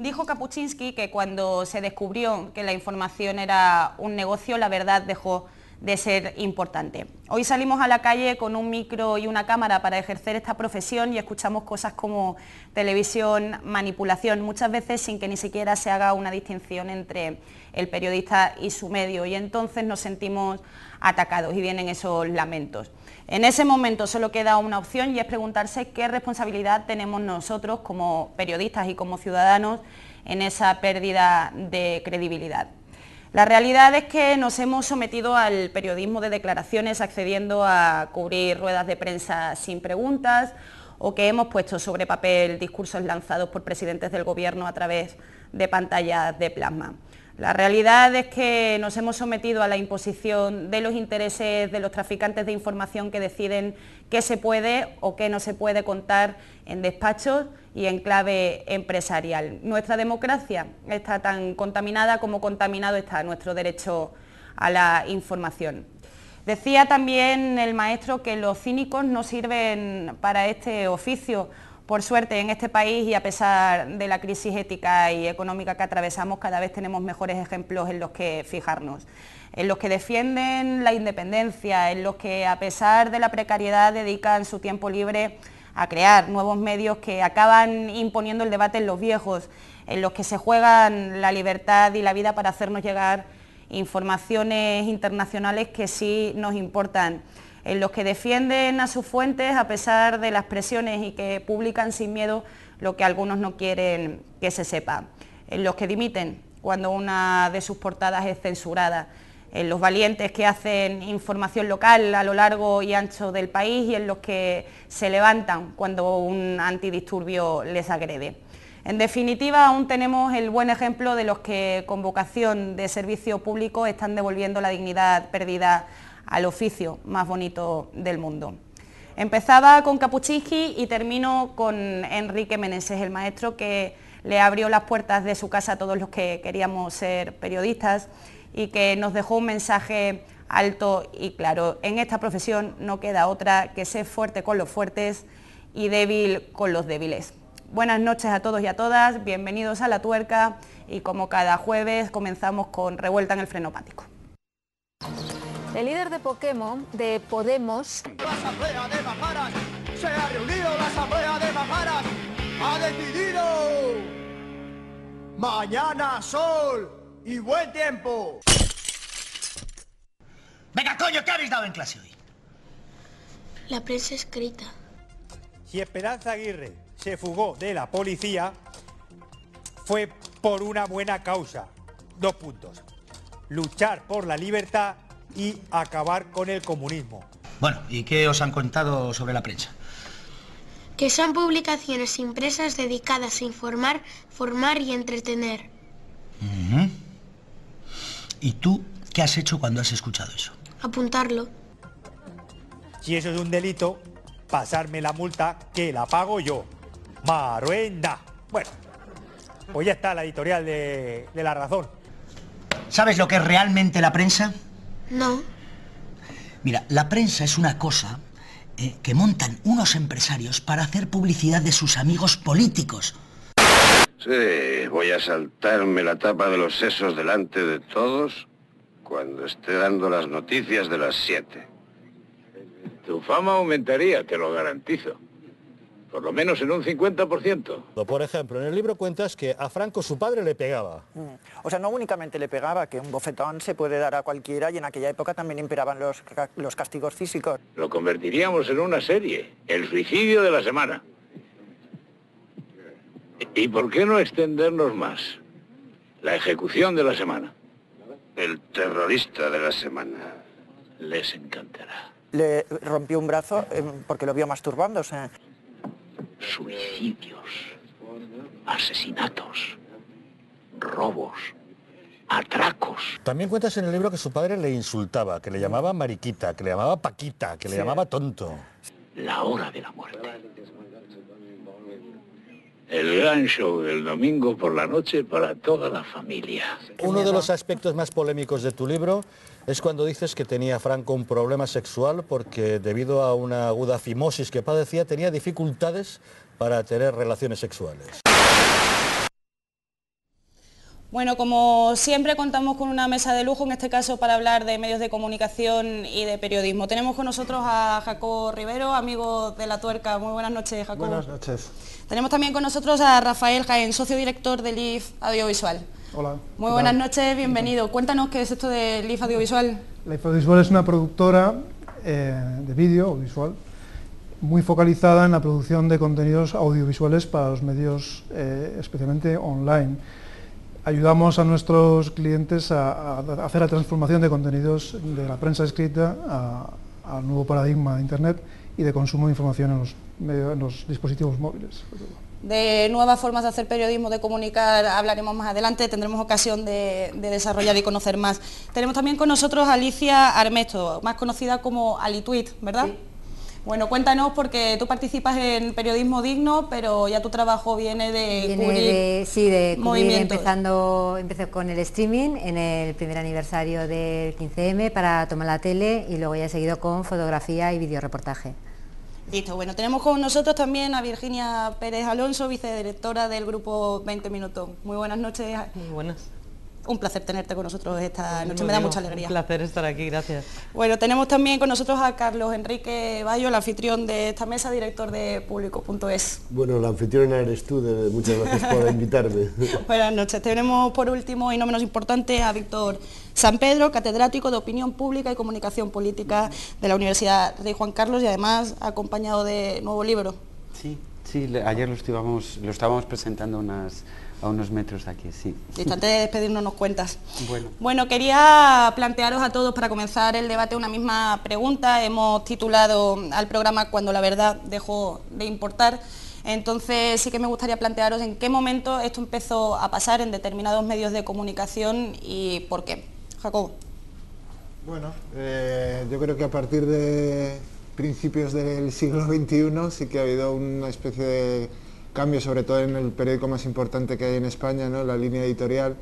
Dijo Kapuczynski que cuando se descubrió que la información era un negocio, la verdad dejó de ser importante. Hoy salimos a la calle con un micro y una cámara para ejercer esta profesión y escuchamos cosas como televisión, manipulación, muchas veces sin que ni siquiera se haga una distinción entre el periodista y su medio, y entonces nos sentimos atacados y vienen esos lamentos. En ese momento solo queda una opción y es preguntarse qué responsabilidad tenemos nosotros como periodistas y como ciudadanos en esa pérdida de credibilidad. La realidad es que nos hemos sometido al periodismo de declaraciones accediendo a cubrir ruedas de prensa sin preguntas, o que hemos puesto sobre papel discursos lanzados por presidentes del gobierno a través de pantallas de plasma. La realidad es que nos hemos sometido a la imposición de los intereses de los traficantes de información que deciden qué se puede o qué no se puede contar en despachos y en clave empresarial. Nuestra democracia está tan contaminada como contaminado está nuestro derecho a la información. Decía también el maestro que los cínicos no sirven para este oficio. Por suerte, en este país y a pesar de la crisis ética y económica que atravesamos, cada vez tenemos mejores ejemplos en los que fijarnos, en los que defienden la independencia, en los que a pesar de la precariedad dedican su tiempo libre a crear nuevos medios que acaban imponiendo el debate en los viejos, en los que se juegan la libertad y la vida para hacernos llegar informaciones internacionales que sí nos importan, en los que defienden a sus fuentes a pesar de las presiones y que publican sin miedo lo que algunos no quieren que se sepa, en los que dimiten cuando una de sus portadas es censurada, en los valientes que hacen información local a lo largo y ancho del país y en los que se levantan cuando un antidisturbio les agrede. En definitiva, aún tenemos el buen ejemplo de los que con vocación de servicio público están devolviendo la dignidad perdida al oficio más bonito del mundo. Empezaba con Kapuczynski y termino con Enrique Meneses, el maestro que le abrió las puertas de su casa a todos los que queríamos ser periodistas y que nos dejó un mensaje alto y claro. En esta profesión no queda otra que ser fuerte con los fuertes y débil con los débiles. Buenas noches a todos y a todas, bienvenidos a La Tuerca y como cada jueves comenzamos con Revuelta en el Frenopático. El líder de Pokémon, de Podemos... La asamblea de majaras, se ha reunido la asamblea de majaras, ha decidido mañana sol y buen tiempo. Venga, coño, ¿qué habéis dado en clase hoy? La prensa escrita. Si Esperanza Aguirre se fugó de la policía, fue por una buena causa. 2 puntos. Luchar por la libertad y acabar con el comunismo. Bueno, ¿y qué os han contado sobre la prensa? Que son publicaciones impresas dedicadas a informar, formar y entretener. ¿Y tú qué has hecho cuando has escuchado eso? Apuntarlo. Si eso es un delito, pasarme la multa que la pago yo. Maruenda. Bueno, pues ya está la editorial de La Razón. ¿Sabes lo que es realmente la prensa? No. Mira, la prensa es una cosa que montan unos empresarios para hacer publicidad de sus amigos políticos. Sí, voy a saltarme la tapa de los sesos delante de todos cuando esté dando las noticias de las 7. Tu fama aumentaría, te lo garantizo. Por lo menos en un 50%. Por ejemplo, en el libro cuentas que a Franco su padre le pegaba. O sea, no únicamente le pegaba, que un bofetón se puede dar a cualquiera y en aquella época también imperaban los castigos físicos. Lo convertiríamos en una serie, el suicidio de la semana. ¿Y por qué no extendernos más? La ejecución de la semana. El terrorista de la semana. Les encantará. Le rompió un brazo porque lo vio masturbándose. Suicidios, asesinatos, robos, atracos. También cuentas en el libro que su padre le insultaba, que le llamaba mariquita, que le llamaba paquita, que le llamaba tonto. La hora de la muerte. El gran show del domingo por la noche para toda la familia. Uno de los aspectos más polémicos de tu libro es cuando dices que tenía Franco un problema sexual porque debido a una aguda fimosis que padecía tenía dificultades para tener relaciones sexuales. Bueno, como siempre contamos con una mesa de lujo, en este caso para hablar de medios de comunicación y de periodismo. Tenemos con nosotros a Jacobo Rivero, amigo de La Tuerca. Muy buenas noches, Jacobo. Buenas noches. Tenemos también con nosotros a Rafael Jaén, socio director del IF Audiovisual. Hola. Muy buenas noches, bienvenido. Cuéntanos qué es esto del IF Audiovisual. La IF Audiovisual es una productora de vídeo audiovisual muy focalizada en la producción de contenidos audiovisuales para los medios, especialmente online. Ayudamos a nuestros clientes a hacer la transformación de contenidos de la prensa escrita al nuevo paradigma de Internet y de consumo de información en los dispositivos móviles. De nuevas formas de hacer periodismo, de comunicar, hablaremos más adelante, tendremos ocasión de desarrollar y conocer más. Tenemos también con nosotros a Alicia Armesto, más conocida como Alituit, ¿verdad? Sí. Bueno, cuéntanos, porque tú participas en Periodismo Digno, pero ya tu trabajo viene de cubrir, empecé con el streaming en el primer aniversario del 15M para Toma la Tele y luego ya he seguido con fotografía y videoreportaje. Listo, bueno, tenemos con nosotros también a Virginia Pérez Alonso, vicedirectora del grupo 20 Minutos. Muy buenas noches. Muy buenas. Un placer tenerte con nosotros esta noche, me da mucha alegría. Un placer estar aquí, gracias. Bueno, tenemos también con nosotros a Carlos Enrique Bayo, el anfitrión de esta mesa, director de Público.es. Bueno, la anfitriona eres tú, muchas gracias por invitarme. Buenas noches. Tenemos por último y no menos importante a Víctor San Pedro, catedrático de Opinión Pública y Comunicación Política de la Universidad Rey Juan Carlos y además acompañado de nuevo libro. Sí, ayer lo estábamos presentando a unos metros de aquí, sí. Listo, antes de despedirnos nos cuentas. Bueno, quería plantearos a todos para comenzar el debate una misma pregunta. Hemos titulado al programa Cuando la verdad dejó de importar. Entonces sí que me gustaría plantearos en qué momento esto empezó a pasar en determinados medios de comunicación y por qué. Jacobo. Bueno, yo creo que a partir de principios del siglo XXI sí que ha habido una especie de cambio, sobre todo en el periódico más importante que hay en España, ¿no? La línea editorial,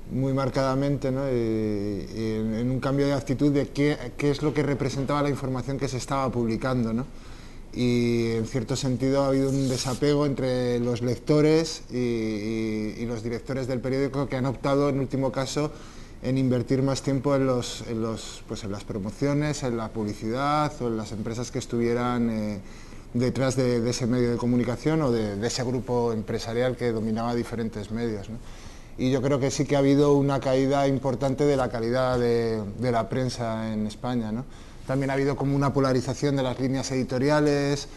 muy marcadamente, ¿no? y en un cambio de actitud de qué es lo que representaba la información que se estaba publicando, ¿no? Y en cierto sentido ha habido un desapego entre los lectores y los directores del periódico, que han optado en último caso en invertir más tiempo en las promociones, en la publicidad o en las empresas que estuvieran detrás de ese medio de comunicación o de ese grupo empresarial que dominaba diferentes medios, ¿no? Y yo creo que sí que ha habido una caída importante de la calidad de la prensa en España, ¿no? También ha habido como una polarización de las líneas editoriales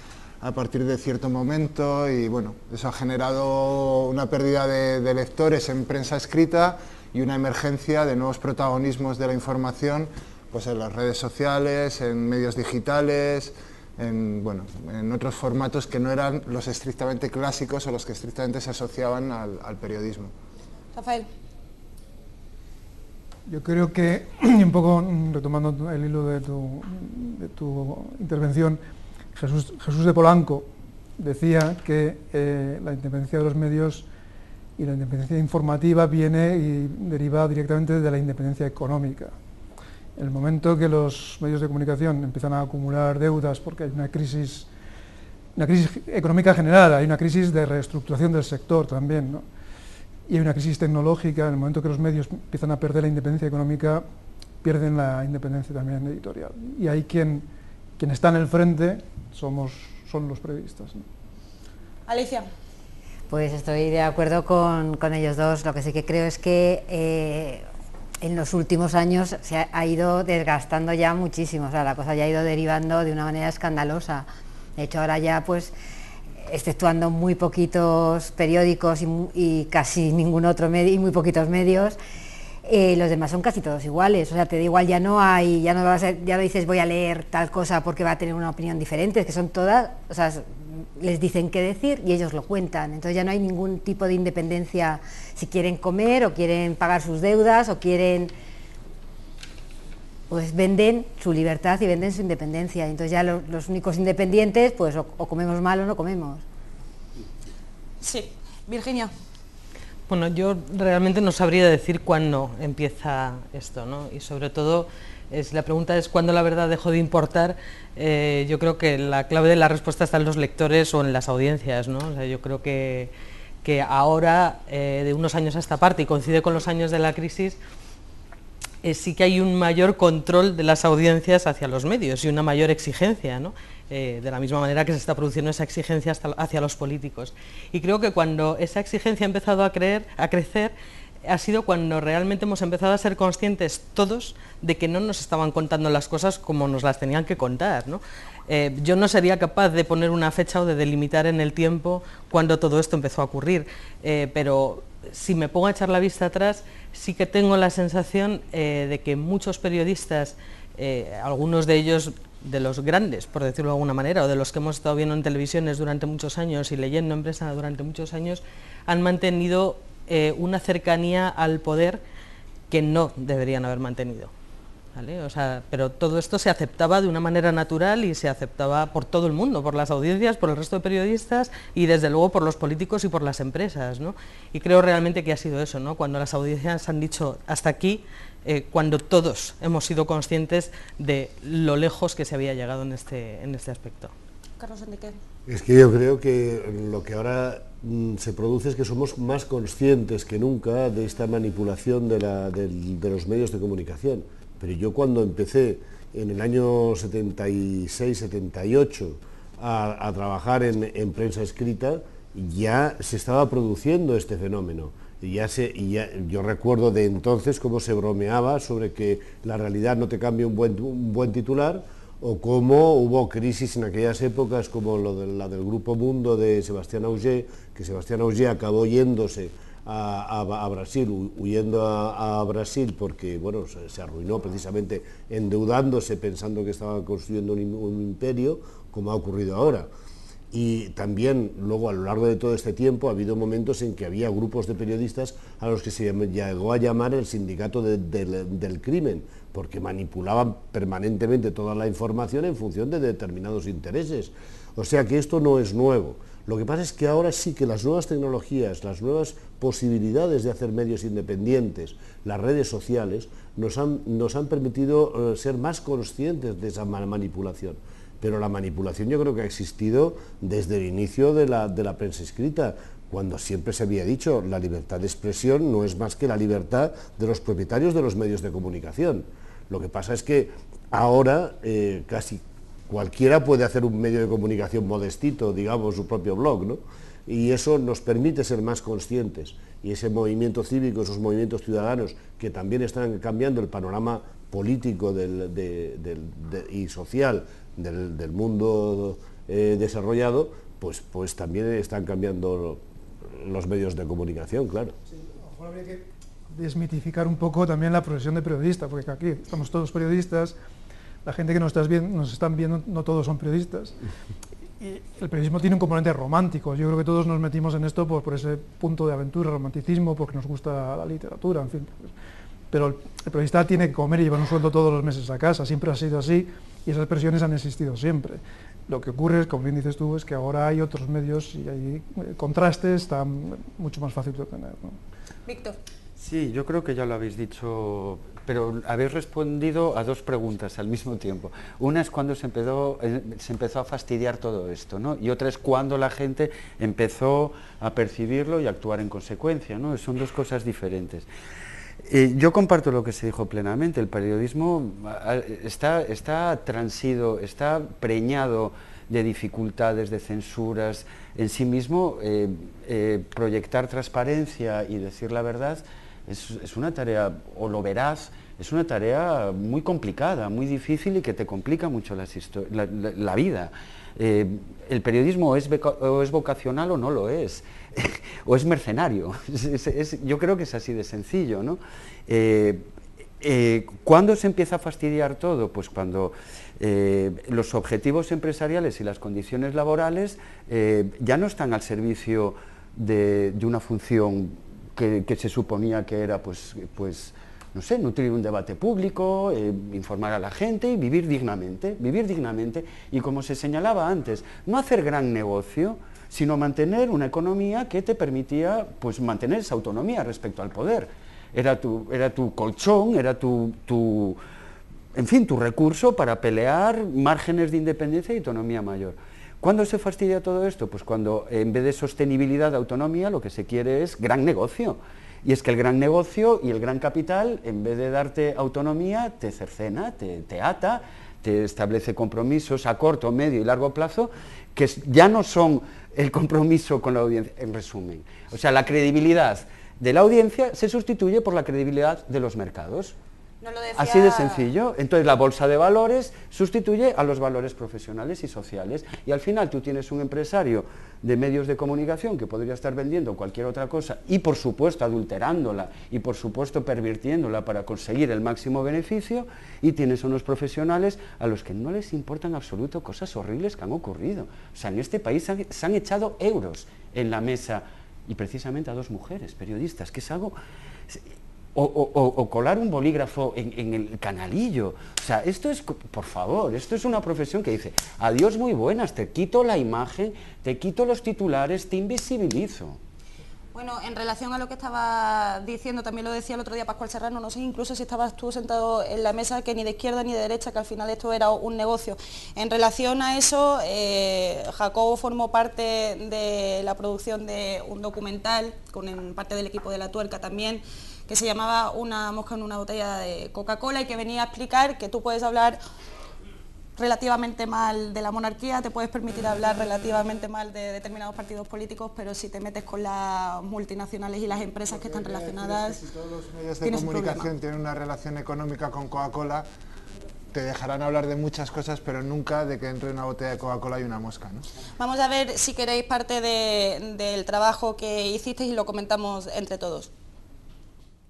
a partir de cierto momento y bueno, eso ha generado una pérdida de lectores en prensa escrita y una emergencia de nuevos protagonismos de la información, pues en las redes sociales, en medios digitales, en otros formatos que no eran los estrictamente clásicos o los que estrictamente se asociaban al periodismo. Rafael. Yo creo que, un poco retomando el hilo de tu intervención, Jesús de Polanco decía que la independencia de los medios y la independencia informativa viene y deriva directamente de la independencia económica. En el momento que los medios de comunicación empiezan a acumular deudas porque hay una crisis económica general, hay una crisis de reestructuración del sector también, ¿no? Y hay una crisis tecnológica, en el momento que los medios empiezan a perder la independencia económica, pierden la independencia también editorial. Y ahí quien está en el frente son los periodistas, ¿no? Alicia. Pues estoy de acuerdo con ellos dos. Lo que sí que creo es que en los últimos años se ha ido desgastando ya muchísimo, o sea, la cosa ya ha ido derivando de una manera escandalosa. De hecho, ahora ya, pues, exceptuando muy poquitos periódicos y casi ningún otro medio, y muy poquitos medios, los demás son casi todos iguales. O sea, te da igual, ya no dices voy a leer tal cosa porque va a tener una opinión diferente, es que son todas, o sea, les dicen qué decir y ellos lo cuentan. Entonces ya no hay ningún tipo de independencia si quieren comer o quieren pagar sus deudas o quieren, pues venden su libertad y venden su independencia. Entonces ya los únicos independientes, pues o comemos mal o no comemos. Sí, Virginia. Bueno, yo realmente no sabría decir cuándo empieza esto, ¿no? Y sobre todo, la pregunta es cuándo la verdad dejó de importar. Yo creo que la clave de la respuesta está en los lectores o en las audiencias, ¿no? O sea, yo creo que que ahora, de unos años a esta parte, y coincide con los años de la crisis, sí que hay un mayor control de las audiencias hacia los medios y una mayor exigencia, ¿no? De la misma manera que se está produciendo esa exigencia hacia los políticos. Y creo que cuando esa exigencia ha empezado a crecer, ha sido cuando realmente hemos empezado a ser conscientes todos de que no nos estaban contando las cosas como nos las tenían que contar, ¿no? Yo no sería capaz de poner una fecha o de delimitar en el tiempo cuando todo esto empezó a ocurrir, pero si me pongo a echar la vista atrás, sí que tengo la sensación de que muchos periodistas, algunos de ellos de los grandes, por decirlo de alguna manera, o de los que hemos estado viendo en televisiones durante muchos años y leyendo en prensa durante muchos años, han mantenido una cercanía al poder que no deberían haber mantenido, ¿vale? O sea, pero todo esto se aceptaba de una manera natural y se aceptaba por todo el mundo, por las audiencias, por el resto de periodistas y desde luego por los políticos y por las empresas, ¿no? Y creo realmente que ha sido eso, ¿no? Cuando las audiencias han dicho hasta aquí, cuando todos hemos sido conscientes de lo lejos que se había llegado en este aspecto. Carlos Enrique. Es que yo creo que lo que ahora se produce es que somos más conscientes que nunca de esta manipulación de los medios de comunicación. Pero yo cuando empecé en el año 76-78 a trabajar en prensa escrita, ya se estaba produciendo este fenómeno. Yo recuerdo de entonces cómo se bromeaba sobre que la realidad no te cambia un buen titular, o cómo hubo crisis en aquellas épocas como la del Grupo Mundo de Sebastián Auger, que Sebastián Auger acabó yéndose a Brasil, huyendo a Brasil porque bueno, se arruinó precisamente endeudándose pensando que estaba construyendo un imperio, como ha ocurrido ahora. Y también luego a lo largo de todo este tiempo ha habido momentos en que había grupos de periodistas a los que se llegó a llamar el sindicato del crimen, porque manipulaban permanentemente toda la información en función de determinados intereses. O sea que esto no es nuevo. Lo que pasa es que ahora sí que las nuevas tecnologías, las nuevas posibilidades de hacer medios independientes, las redes sociales, nos han permitido ser más conscientes de esa manipulación. Pero la manipulación yo creo que ha existido desde el inicio de la prensa escrita, cuando siempre se había dicho la libertad de expresión no es más que la libertad de los propietarios de los medios de comunicación. Lo que pasa es que ahora casi cualquiera puede hacer un medio de comunicación modestito, digamos, su propio blog, ¿no? Y eso nos permite ser más conscientes. Y ese movimiento cívico, esos movimientos ciudadanos que también están cambiando el panorama político y social del mundo desarrollado, pues también están cambiando los medios de comunicación, claro. Sí, a lo mejor habría que desmitificar un poco también la profesión de periodista, porque aquí estamos todos periodistas, la gente que nos están viendo no todos son periodistas, y el periodismo tiene un componente romántico. Yo creo que todos nos metimos en esto por ese punto de aventura, romanticismo, porque nos gusta la literatura, en fin. Pero el periodista tiene que comer y llevar un sueldo todos los meses a casa, siempre ha sido así, y esas presiones han existido siempre. Lo que ocurre, como bien dices tú, es que ahora hay otros medios y hay contrastes, está mucho más fácil de obtener, ¿no? Víctor. Sí, yo creo que ya lo habéis dicho, pero habéis respondido a dos preguntas al mismo tiempo. Una es cuando se empezó a fastidiar todo esto, ¿no? Y otra es cuando la gente empezó a percibirlo y a actuar en consecuencia, ¿no? Son dos cosas diferentes. Yo comparto lo que se dijo plenamente. El periodismo está transido, está preñado de dificultades, de censuras. En sí mismo, proyectar transparencia y decir la verdad es una tarea, o lo veraz, es una tarea muy complicada, muy difícil y que te complica mucho la vida. El periodismo o es vocacional o no lo es, o es mercenario. Yo creo que es así de sencillo, ¿no? ¿Cuándo se empieza a fastidiar todo? Pues cuando los objetivos empresariales y las condiciones laborales ya no están al servicio de una función que se suponía que era, pues no sé, nutrir un debate público, informar a la gente y vivir dignamente, y como se señalaba antes, no hacer gran negocio, sino mantener una economía que te permitía, pues, mantener esa autonomía respecto al poder. Era tu colchón, era en fin, tu recurso para pelear márgenes de independencia y autonomía mayor. ¿Cuándo se fastidia todo esto? Pues cuando en vez de sostenibilidad, autonomía, lo que se quiere es gran negocio. Y es que el gran negocio y el gran capital, en vez de darte autonomía, te cercena, te ata, te establece compromisos a corto, medio y largo plazo, que ya no son el compromiso con la audiencia, en resumen. O sea, la credibilidad de la audiencia se sustituye por la credibilidad de los mercados. Así de sencillo. Entonces la bolsa de valores sustituye a los valores profesionales y sociales, y al final tú tienes un empresario de medios de comunicación que podría estar vendiendo cualquier otra cosa y por supuesto adulterándola y por supuesto pervirtiéndola para conseguir el máximo beneficio, y tienes unos profesionales a los que no les importan en absoluto cosas horribles que han ocurrido. O sea, en este país se han echado euros en la mesa, y precisamente a 2 mujeres periodistas, que es algo... O colar un bolígrafo en el canalillo. O sea, esto es, por favor, esto es una profesión que dice, adiós muy buenas, te quito la imagen, te quito los titulares, te invisibilizo. Bueno, en relación a lo que estaba diciendo, también lo decía el otro día Pascual Serrano, no sé incluso si estabas tú sentado en la mesa, que ni de izquierda ni de derecha, que al final esto era un negocio. En relación a eso, Jacobo formó parte de la producción de un documental, con parte del equipo de La Tuerca también, que se llamaba Una mosca en una botella de Coca-Cola, y que venía a explicar que tú puedes hablar relativamente mal de la monarquía, te puedes permitir hablar relativamente mal de determinados partidos políticos, pero si te metes con las multinacionales y las empresas que están relacionadas, si todos los medios de comunicación tienen una relación económica con Coca-Cola, te dejarán hablar de muchas cosas, pero nunca de que entre una botella de Coca-Cola y una mosca, ¿no? Vamos a ver si queréis parte del trabajo que hicisteis y lo comentamos entre todos.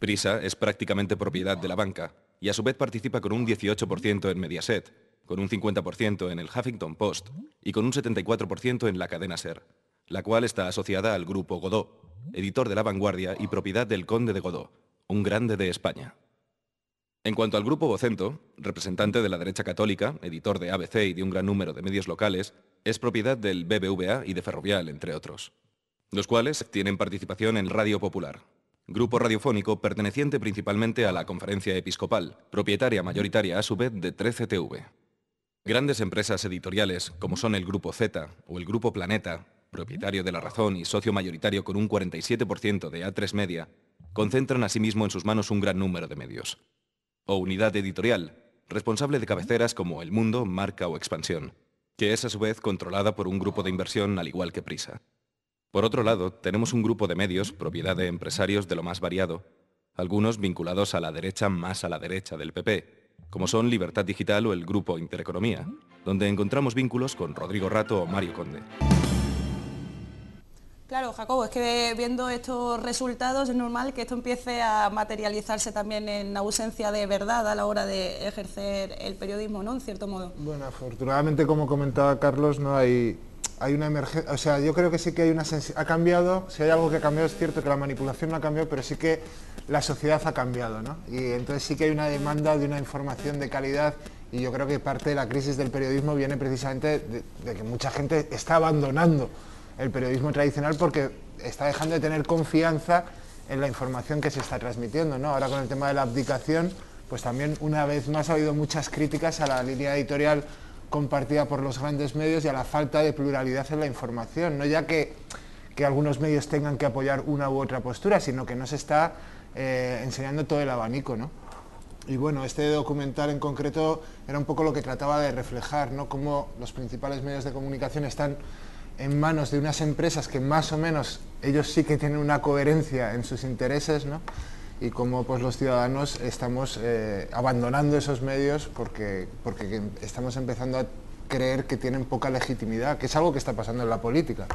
Prisa es prácticamente propiedad de la banca y a su vez participa con un 18% en Mediaset, con un 50% en el Huffington Post y con un 74% en la cadena SER, la cual está asociada al Grupo Godó, editor de La Vanguardia y propiedad del Conde de Godó, un grande de España. En cuanto al Grupo Vocento, representante de la derecha católica, editor de ABC y de un gran número de medios locales, es propiedad del BBVA y de Ferrovial, entre otros, los cuales tienen participación en Radio Popular, grupo radiofónico perteneciente principalmente a la Conferencia Episcopal, propietaria mayoritaria a su vez de 13TV. Grandes empresas editoriales, como son el Grupo Z o el Grupo Planeta, propietario de La Razón y socio mayoritario con un 47% de A3 Media, concentran asimismo en sus manos un gran número de medios. O Unidad Editorial, responsable de cabeceras como El Mundo, Marca o Expansión, que es a su vez controlada por un grupo de inversión al igual que Prisa. Por otro lado, tenemos un grupo de medios, propiedad de empresarios de lo más variado, algunos vinculados a la derecha más a la derecha del PP, como son Libertad Digital o el Grupo Intereconomía, donde encontramos vínculos con Rodrigo Rato o Mario Conde. Claro, Jacobo, es que viendo estos resultados es normal que esto empiece a materializarse también en ausencia de verdad a la hora de ejercer el periodismo, ¿no?, en cierto modo. Bueno, afortunadamente, como comentaba Carlos, no hay una emergencia, o sea, yo creo que sí que hay una ha cambiado, si hay algo que ha cambiado es cierto que la manipulación no ha cambiado, pero sí que la sociedad ha cambiado, ¿no? Y entonces sí que hay una demanda de una información de calidad, y yo creo que parte de la crisis del periodismo viene precisamente de que mucha gente está abandonando el periodismo tradicional porque está dejando de tener confianza en la información que se está transmitiendo, ¿no? Ahora con el tema de la abdicación, pues también una vez más ha habido muchas críticas a la línea editorial compartida por los grandes medios y a la falta de pluralidad en la información, no ya que algunos medios tengan que apoyar una u otra postura, sino que no se está enseñando todo el abanico, ¿no? Y bueno, este documental en concreto era un poco lo que trataba de reflejar, ¿no?, cómo los principales medios de comunicación están en manos de unas empresas que más o menos ellos sí que tienen una coherencia en sus intereses, ¿no?, y cómo pues los ciudadanos estamos abandonando esos medios porque estamos empezando a creer que tienen poca legitimidad, que es algo que está pasando en la política.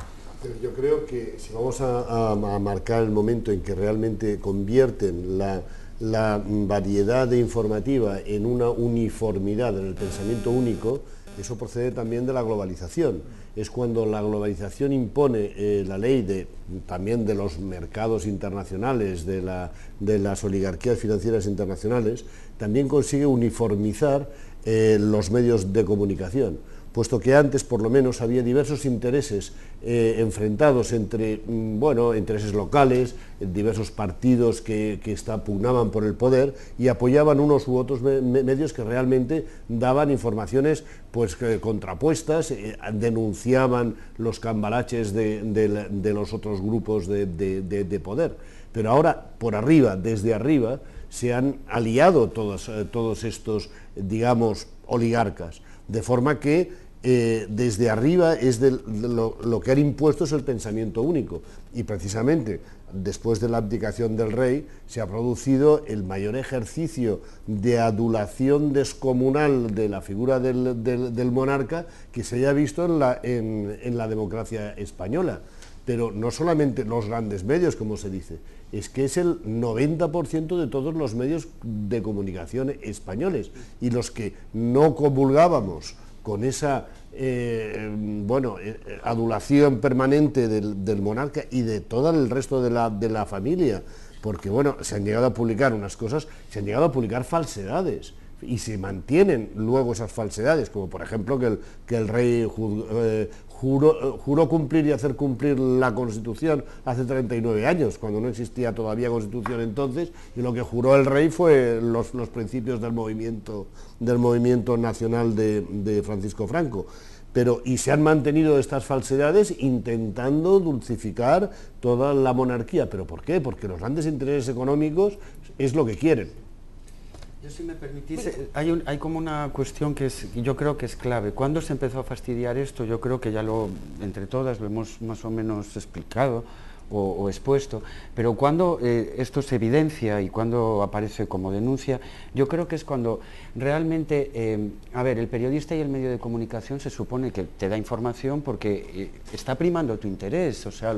Pero yo creo que si vamos a marcar el momento en que realmente convierten la variedad informativa en una uniformidad, en el pensamiento único, eso procede también de la globalización. Es cuando la globalización impone la ley también de los mercados internacionales, de las oligarquías financieras internacionales, también consigue uniformizar los medios de comunicación. puesto que antes por lo menos había diversos intereses enfrentados entre, bueno, intereses locales, diversos partidos que pugnaban por el poder y apoyaban unos u otros medios que realmente daban informaciones pues contrapuestas, denunciaban los cambalaches de los otros grupos de poder. Pero ahora, por arriba, desde arriba, se han aliado todos estos, digamos, oligarcas, de forma que desde arriba es lo que han impuesto es el pensamiento único, y precisamente después de la abdicación del rey se ha producido el mayor ejercicio de adulación descomunal de la figura del monarca que se haya visto en la democracia española. Pero no solamente los grandes medios, como se dice, es que es el 90% de todos los medios de comunicación españoles, y los que no comulgábamos con esa adulación permanente del monarca y de todo el resto de la familia, porque bueno, se han llegado a publicar unas cosas, se han llegado a publicar falsedades, y se mantienen luego esas falsedades, como por ejemplo que el rey juró cumplir y hacer cumplir la Constitución hace 39 años, cuando no existía todavía Constitución entonces, y lo que juró el rey fue los principios del movimiento nacional de Francisco Franco. Y se han mantenido estas falsedades intentando dulcificar toda la monarquía. ¿Pero por qué? Porque los grandes intereses económicos es lo que quieren. Yo, si me permitís, hay como una cuestión que yo creo que es clave. ¿Cuándo se empezó a fastidiar esto? Yo creo que ya entre todas lo hemos más o menos explicado o expuesto, pero cuando esto se evidencia y cuando aparece como denuncia, yo creo que es cuando realmente, el periodista y el medio de comunicación se supone que te da información porque está primando tu interés, o sea,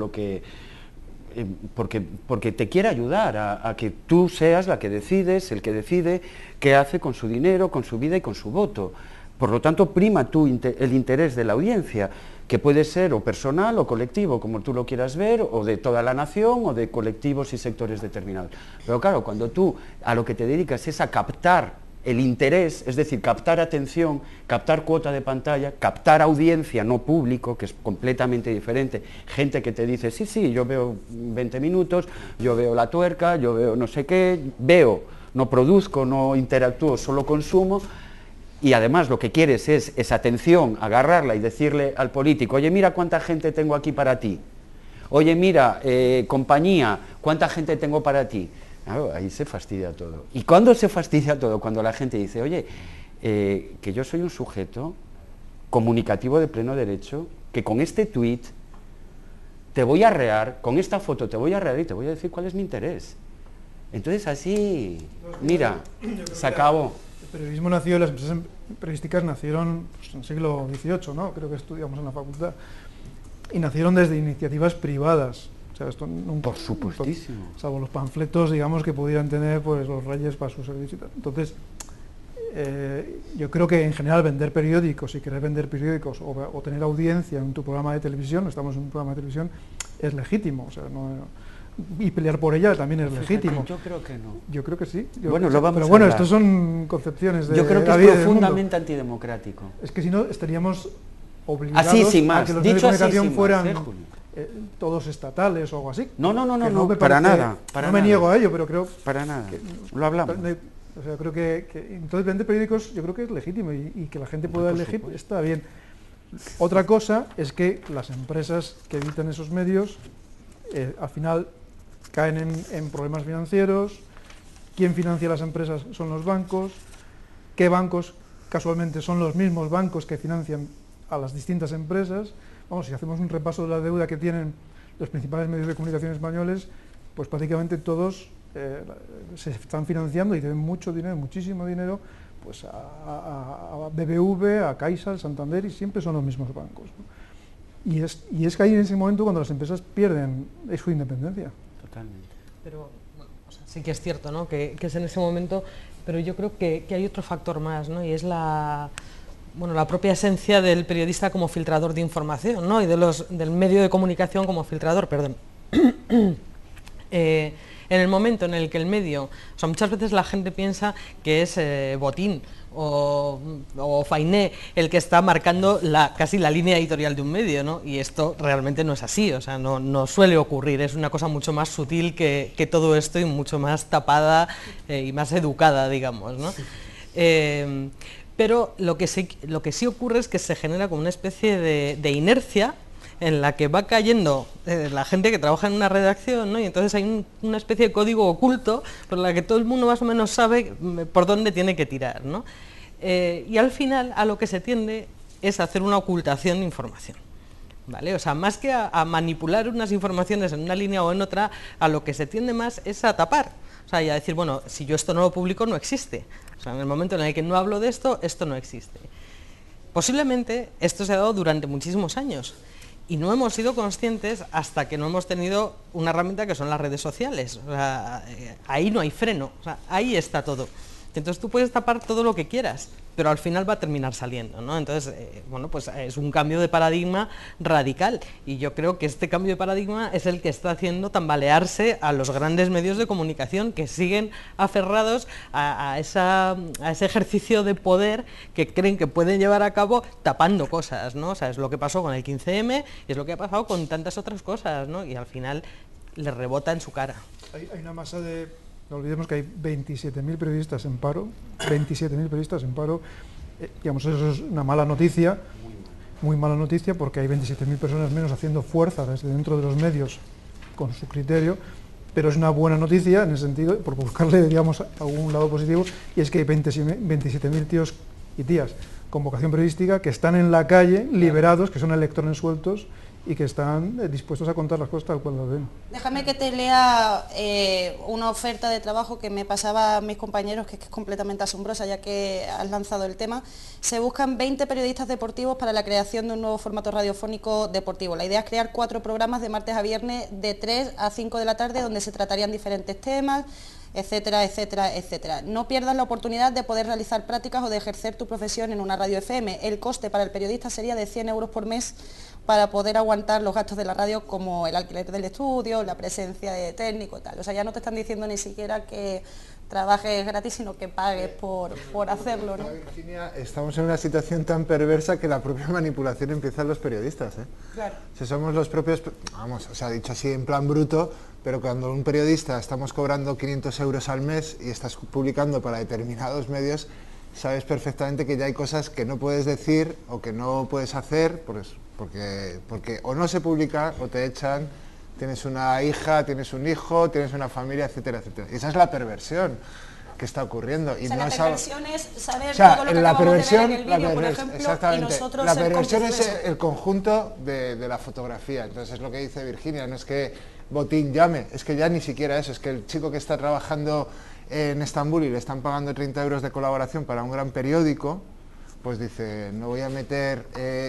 porque te quiere ayudar a que tú seas la que decides, el que decide qué hace con su dinero, con su vida y con su voto. Por lo tanto, prima el interés de la audiencia, que puede ser o personal o colectivo, como tú lo quieras ver, o de toda la nación, o de colectivos y sectores determinados. Pero claro, cuando tú a lo que te dedicas es a captar el interés, es decir, captar atención, captar cuota de pantalla, captar audiencia, no público, que es completamente diferente, gente que te dice, sí, yo veo 20 minutos, yo veo La Tuerca, yo veo no sé qué, veo, no produzco, no interactúo, solo consumo, y además lo que quieres es esa atención, agarrarla y decirle al político, oye, mira cuánta gente tengo aquí para ti, oye, mira, compañía, cuánta gente tengo para ti. Claro, ahí se fastidia todo. ¿Y cuándo se fastidia todo? Cuando la gente dice, oye, que yo soy un sujeto comunicativo de pleno derecho, que con este tuit te voy a arrear, con esta foto te voy a arrear y te voy a decir cuál es mi interés. Entonces así, mira, se acabó. El periodismo nació, las empresas periodísticas nacieron pues, en el siglo XVIII, ¿no? Creo que estudiamos en la facultad, y nacieron desde iniciativas privadas. O sea, esto nunca, por supuestísimo. Salvo los panfletos, digamos, que pudieran tener pues, los reyes para sus servicios. Entonces, yo creo que en general vender periódicos, si querés vender periódicos o tener audiencia en tu programa de televisión, estamos en un programa de televisión, es legítimo. O sea, y pelear por ella también es legítimo. Yo creo que no. Yo creo que sí. Bueno, lo vamos pero a bueno, hablar. estos son concepciones de yo creo que es profundamente antidemocrático. Es que si no, estaríamos obligados así, sin más. a que los medios de comunicación fueran todos estatales o algo así. No, para nada. No me niego a ello, pero creo... Para nada, lo hablamos. O sea, creo que entonces vender periódicos yo creo que es legítimo y que la gente pueda elegir está bien. Otra cosa es que las empresas que editan esos medios al final caen en problemas financieros. ¿Quién financia las empresas? Son los bancos. ¿Qué bancos? Casualmente son los mismos bancos que financian a las distintas empresas. Vamos, si hacemos un repaso de la deuda que tienen los principales medios de comunicación españoles, pues prácticamente todos se están financiando y deben mucho dinero, muchísimo dinero, pues a BBV, a Caixa, al Santander, y siempre son los mismos bancos, ¿no? Y es que ahí en ese momento cuando las empresas pierden su independencia. Totalmente. Pero bueno, o sea, sí que es cierto, ¿no? que es en ese momento, pero yo creo que hay otro factor más, ¿no? Y es la propia esencia del periodista como filtrador de información, ¿no? Y del medio de comunicación como filtrador, perdón. En el momento en el que el medio, o sea, muchas veces la gente piensa que es botín o Fainé el que está marcando casi la línea editorial de un medio, ¿no? Y esto realmente no es así, o sea, no suele ocurrir, es una cosa mucho más sutil que todo esto y mucho más tapada y más educada, digamos, ¿no? Pero lo que sí ocurre es que se genera como una especie de inercia en la que va cayendo la gente que trabaja en una redacción, ¿no? Y entonces hay una especie de código oculto por la que todo el mundo más o menos sabe por dónde tiene que tirar, ¿no? Y al final a lo que se tiende es a hacer una ocultación de información, ¿vale? O sea, más que a manipular unas informaciones en una línea o en otra, a lo que se tiende más es a tapar, o sea, y a decir, bueno, si yo esto no lo publico, no existe. O sea, en el momento en el que no hablo de esto, esto no existe. Posiblemente esto se ha dado durante muchísimos años. Y no hemos sido conscientes hasta que no hemos tenido una herramienta que son las redes sociales. O sea, ahí no hay freno, o sea, ahí está todo. Entonces tú puedes tapar todo lo que quieras, pero al final va a terminar saliendo, ¿no? Entonces, bueno, pues es un cambio de paradigma radical y yo creo que este cambio de paradigma es el que está haciendo tambalearse a los grandes medios de comunicación que siguen aferrados a ese ejercicio de poder que creen que pueden llevar a cabo tapando cosas, ¿no? O sea, es lo que pasó con el 15M y es lo que ha pasado con tantas otras cosas, ¿no? Y al final les rebota en su cara. Hay una masa de... No olvidemos que hay 27.000 periodistas en paro, 27.000 periodistas en paro, digamos, eso es una mala noticia, muy mala noticia, porque hay 27.000 personas menos haciendo fuerza desde dentro de los medios con su criterio, pero es una buena noticia en el sentido, por buscarle, digamos, algún lado positivo, y es que hay 27.000 tíos y tías con vocación periodística que están en la calle, liberados, que son electrones sueltos, y que están dispuestos a contar las cosas tal cual las ven. Déjame que te lea una oferta de trabajo que me pasaba a mis compañeros, que es completamente asombrosa, ya que has lanzado el tema. Se buscan 20 periodistas deportivos para la creación de un nuevo formato radiofónico deportivo. La idea es crear 4 programas de martes a viernes de 3 a 5 de la tarde, donde se tratarían diferentes temas, etcétera, etcétera, etcétera. No pierdas la oportunidad de poder realizar prácticas o de ejercer tu profesión en una radio FM. El coste para el periodista sería de 100 euros por mes para poder aguantar los gastos de la radio, como el alquiler del estudio, la presencia de técnico y tal. O sea, ya no te están diciendo ni siquiera que trabajes gratis, sino que pagues por hacerlo, ¿no? Virginia, estamos en una situación tan perversa que la propia manipulación empieza en los periodistas, ¿eh? Claro. Si somos los propios, vamos, o sea, dicho así en plan bruto, pero cuando un periodista estamos cobrando 500 euros al mes y estás publicando para determinados medios, sabes perfectamente que ya hay cosas que no puedes decir o que no puedes hacer, porque o no se publica o te echan, tienes una hija, tienes un hijo, tienes una familia, etcétera, etcétera. Y esa es la perversión que está ocurriendo. Y o sea, no la es perversión es saber o sea, todo lo que la acabamos perversión, de ver en el vídeo, por ejemplo, exactamente. y nosotros La ser perversión es cómplices. el conjunto de la fotografía. Entonces es lo que dice Virginia, no es que Botín llame, es que ya ni siquiera eso, es que el chico que está trabajando en Estambul y le están pagando 30 euros de colaboración para un gran periódico, pues dice, no voy a meter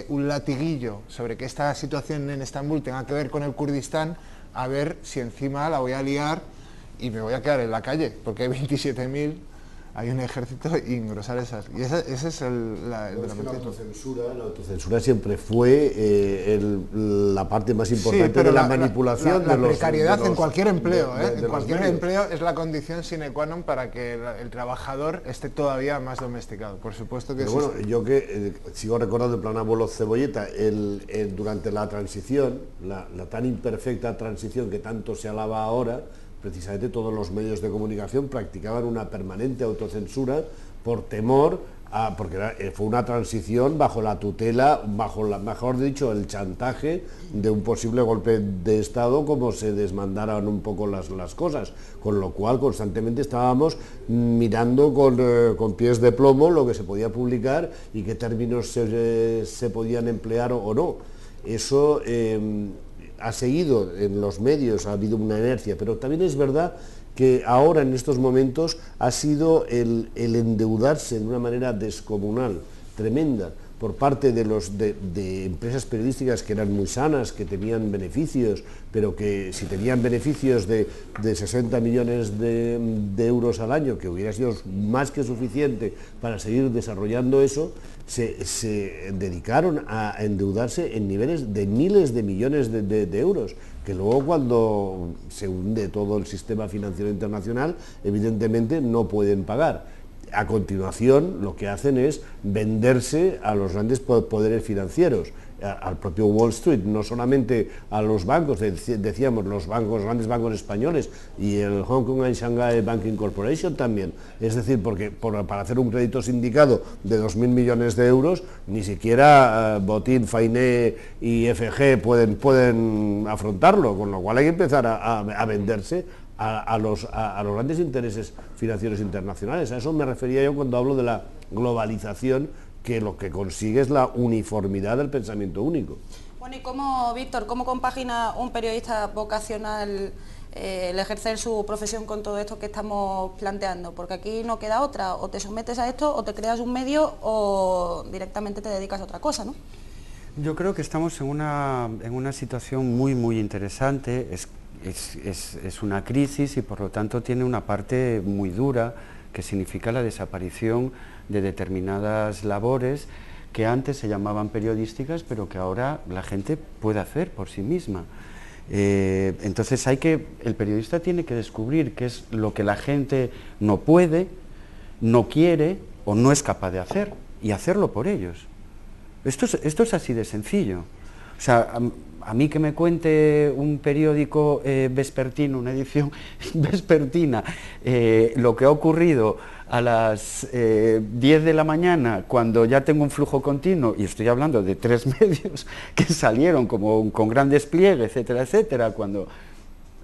un latiguillo sobre que esta situación en Estambul tenga que ver con el Kurdistán, a ver si encima la voy a liar y me voy a quedar en la calle, porque hay 27.000, hay un ejército y engrosar esas. Y ese es la autocensura siempre fue la parte más importante de la manipulación. La precariedad en cualquier empleo, en cualquier empleo es la condición sine qua non para que el trabajador esté todavía más domesticado. Por supuesto que sí. Bueno, yo que sigo recordando en plan abuelo Cebolleta, durante la transición, la tan imperfecta transición que tanto se alaba ahora, precisamente todos los medios de comunicación practicaban una permanente autocensura por temor a, porque fue una transición bajo la tutela, mejor dicho, el chantaje de un posible golpe de Estado, como se desmandaran un poco las cosas, con lo cual constantemente estábamos mirando con pies de plomo lo que se podía publicar y qué términos se podían emplear o no. Eso ha seguido en los medios, ha habido una inercia, pero también es verdad que ahora en estos momentos ha sido el endeudarse de una manera descomunal, tremenda, por parte de empresas periodísticas que eran muy sanas, que tenían beneficios, pero que si tenían beneficios de 60 millones de euros al año, que hubiera sido más que suficiente para seguir desarrollando eso, se dedicaron a endeudarse en niveles de miles de millones de euros, que luego cuando se hunde todo el sistema financiero internacional, evidentemente no pueden pagar. a continuación lo que hacen es venderse a los grandes poderes financieros, al propio Wall Street, no solamente a los bancos, decíamos los grandes bancos españoles y el Hong Kong and Shanghai Banking Corporation también. Es decir, porque para hacer un crédito sindicado de 2.000 millones de euros, ni siquiera Botín, Fainé y FG pueden afrontarlo, con lo cual hay que empezar a venderse a los grandes intereses financieros internacionales. A eso me refería yo cuando hablo de la globalización, que lo que consigue es la uniformidad del pensamiento único. Bueno, ¿y cómo, Víctor, cómo compagina un periodista vocacional el ejercer su profesión con todo esto que estamos planteando? Porque aquí no queda otra, o te sometes a esto, o te creas un medio, o directamente te dedicas a otra cosa, ¿no? Yo creo que estamos en una situación muy interesante, es una crisis y por lo tanto tiene una parte muy dura, que significa la desaparición de determinadas labores que antes se llamaban periodísticas, pero que ahora la gente puede hacer por sí misma. Entonces el periodista tiene que descubrir qué es lo que la gente no puede, no quiere o no es capaz de hacer, y hacerlo por ellos. Esto es así de sencillo. O sea, a mí que me cuente un periódico vespertino, una edición vespertina, lo que ha ocurrido a las 10 de la mañana, cuando ya tengo un flujo continuo, y estoy hablando de 3 medios que salieron con gran despliegue, etcétera, etcétera, cuando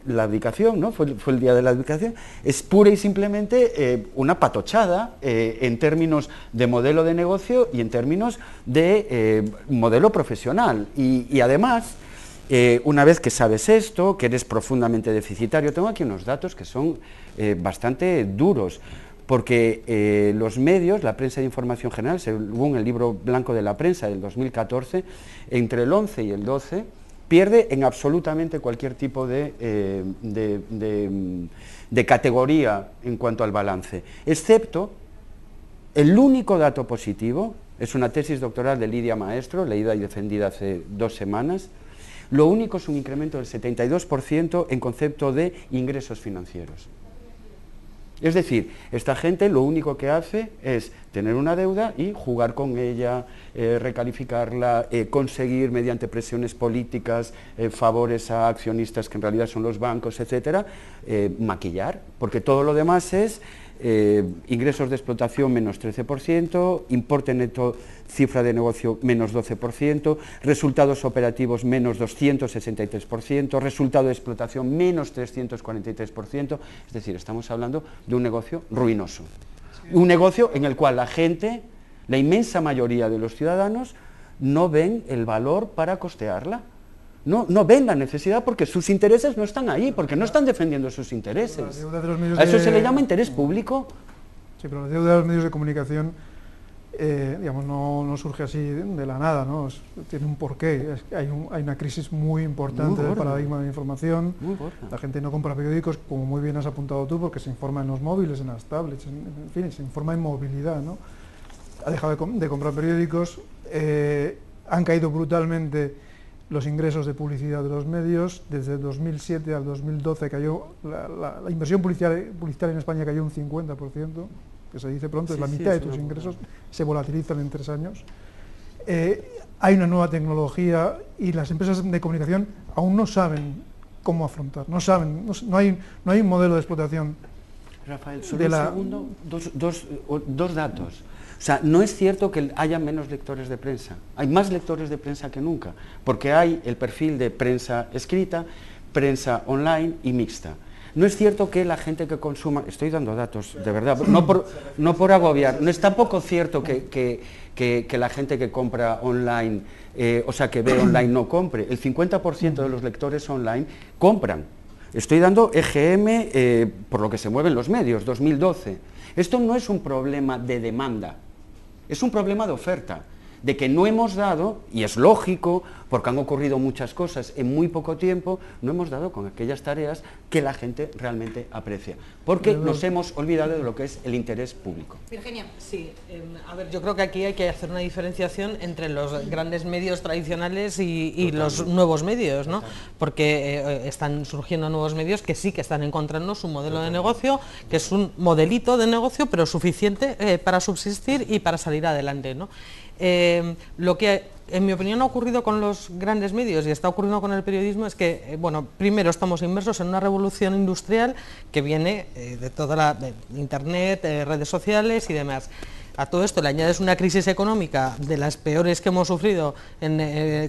la abdicación, ¿no? fue el día de la abdicación, es pura y simplemente una patochada en términos de modelo de negocio y en términos de modelo profesional. Y además, una vez que sabes esto, que eres profundamente deficitario, tengo aquí unos datos que son bastante duros, porque los medios, la prensa de información general, según el libro blanco de la prensa del 2014, entre el 11 y el 12, pierde en absolutamente cualquier tipo de categoría en cuanto al balance, excepto el único dato positivo, es una tesis doctoral de Lidia Maestro, leída y defendida hace 2 semanas, lo único es un incremento del 72% en concepto de ingresos financieros. Es decir, esta gente lo único que hace es tener una deuda y jugar con ella, recalificarla, conseguir mediante presiones políticas, favores a accionistas que en realidad son los bancos, etcétera, maquillar, porque todo lo demás es ingresos de explotación menos 13%, importe neto cifra de negocio menos 12%, resultados operativos menos 263%, resultado de explotación menos 343%, es decir, estamos hablando de un negocio ruinoso. Un negocio en el cual la gente, la inmensa mayoría de los ciudadanos, no ven el valor para costearla. No ven la necesidad porque sus intereses no están ahí, porque no están defendiendo sus intereses. ¿A eso se le llama interés público? Sí, pero la deuda de los medios de comunicación digamos, no surge así de la nada, ¿no? Tiene un porqué. Hay una crisis muy importante del paradigma de la información. La gente no compra periódicos, como muy bien has apuntado tú, porque se informa en los móviles, en las tablets, en fin, se informa en movilidad, ¿no? Ha dejado de comprar periódicos, han caído brutalmente los ingresos de publicidad de los medios. Desde el 2007 al 2012 cayó la inversión publicitaria en España cayó un 50%, que se dice pronto, es la mitad de tus ingresos, se volatilizan en 3 años. Hay una nueva tecnología y las empresas de comunicación aún no saben cómo afrontar, no hay un modelo de explotación. Rafael, solo un segundo, dos datos. O sea, no es cierto que haya menos lectores de prensa, hay más lectores de prensa que nunca, porque hay el perfil de prensa escrita, prensa online y mixta. No es cierto que la gente que consuma, estoy dando datos, de verdad, no por agobiar, no es tampoco cierto que la gente que compra online, o sea, que ve online no compre, el 50% de los lectores online compran. Estoy dando EGM por lo que se mueven los medios, 2012. Esto no es un problema de demanda, es un problema de oferta. de que no hemos dado, y es lógico, porque han ocurrido muchas cosas en muy poco tiempo, no hemos dado con aquellas tareas que la gente realmente aprecia, porque nos hemos olvidado de lo que es el interés público. Virginia. Sí, a ver, yo creo que aquí hay que hacer una diferenciación entre los grandes medios tradicionales y los nuevos medios, ¿no? Porque están surgiendo nuevos medios que sí que están encontrando su modelo de negocio, que es un modelito de negocio, pero suficiente para subsistir y para salir adelante, ¿no? Lo que en mi opinión ha ocurrido con los grandes medios y está ocurriendo con el periodismo es que, bueno, primero estamos inmersos en una revolución industrial que viene de toda de internet, redes sociales y demás. A todo esto le añades una crisis económica de las peores que hemos sufrido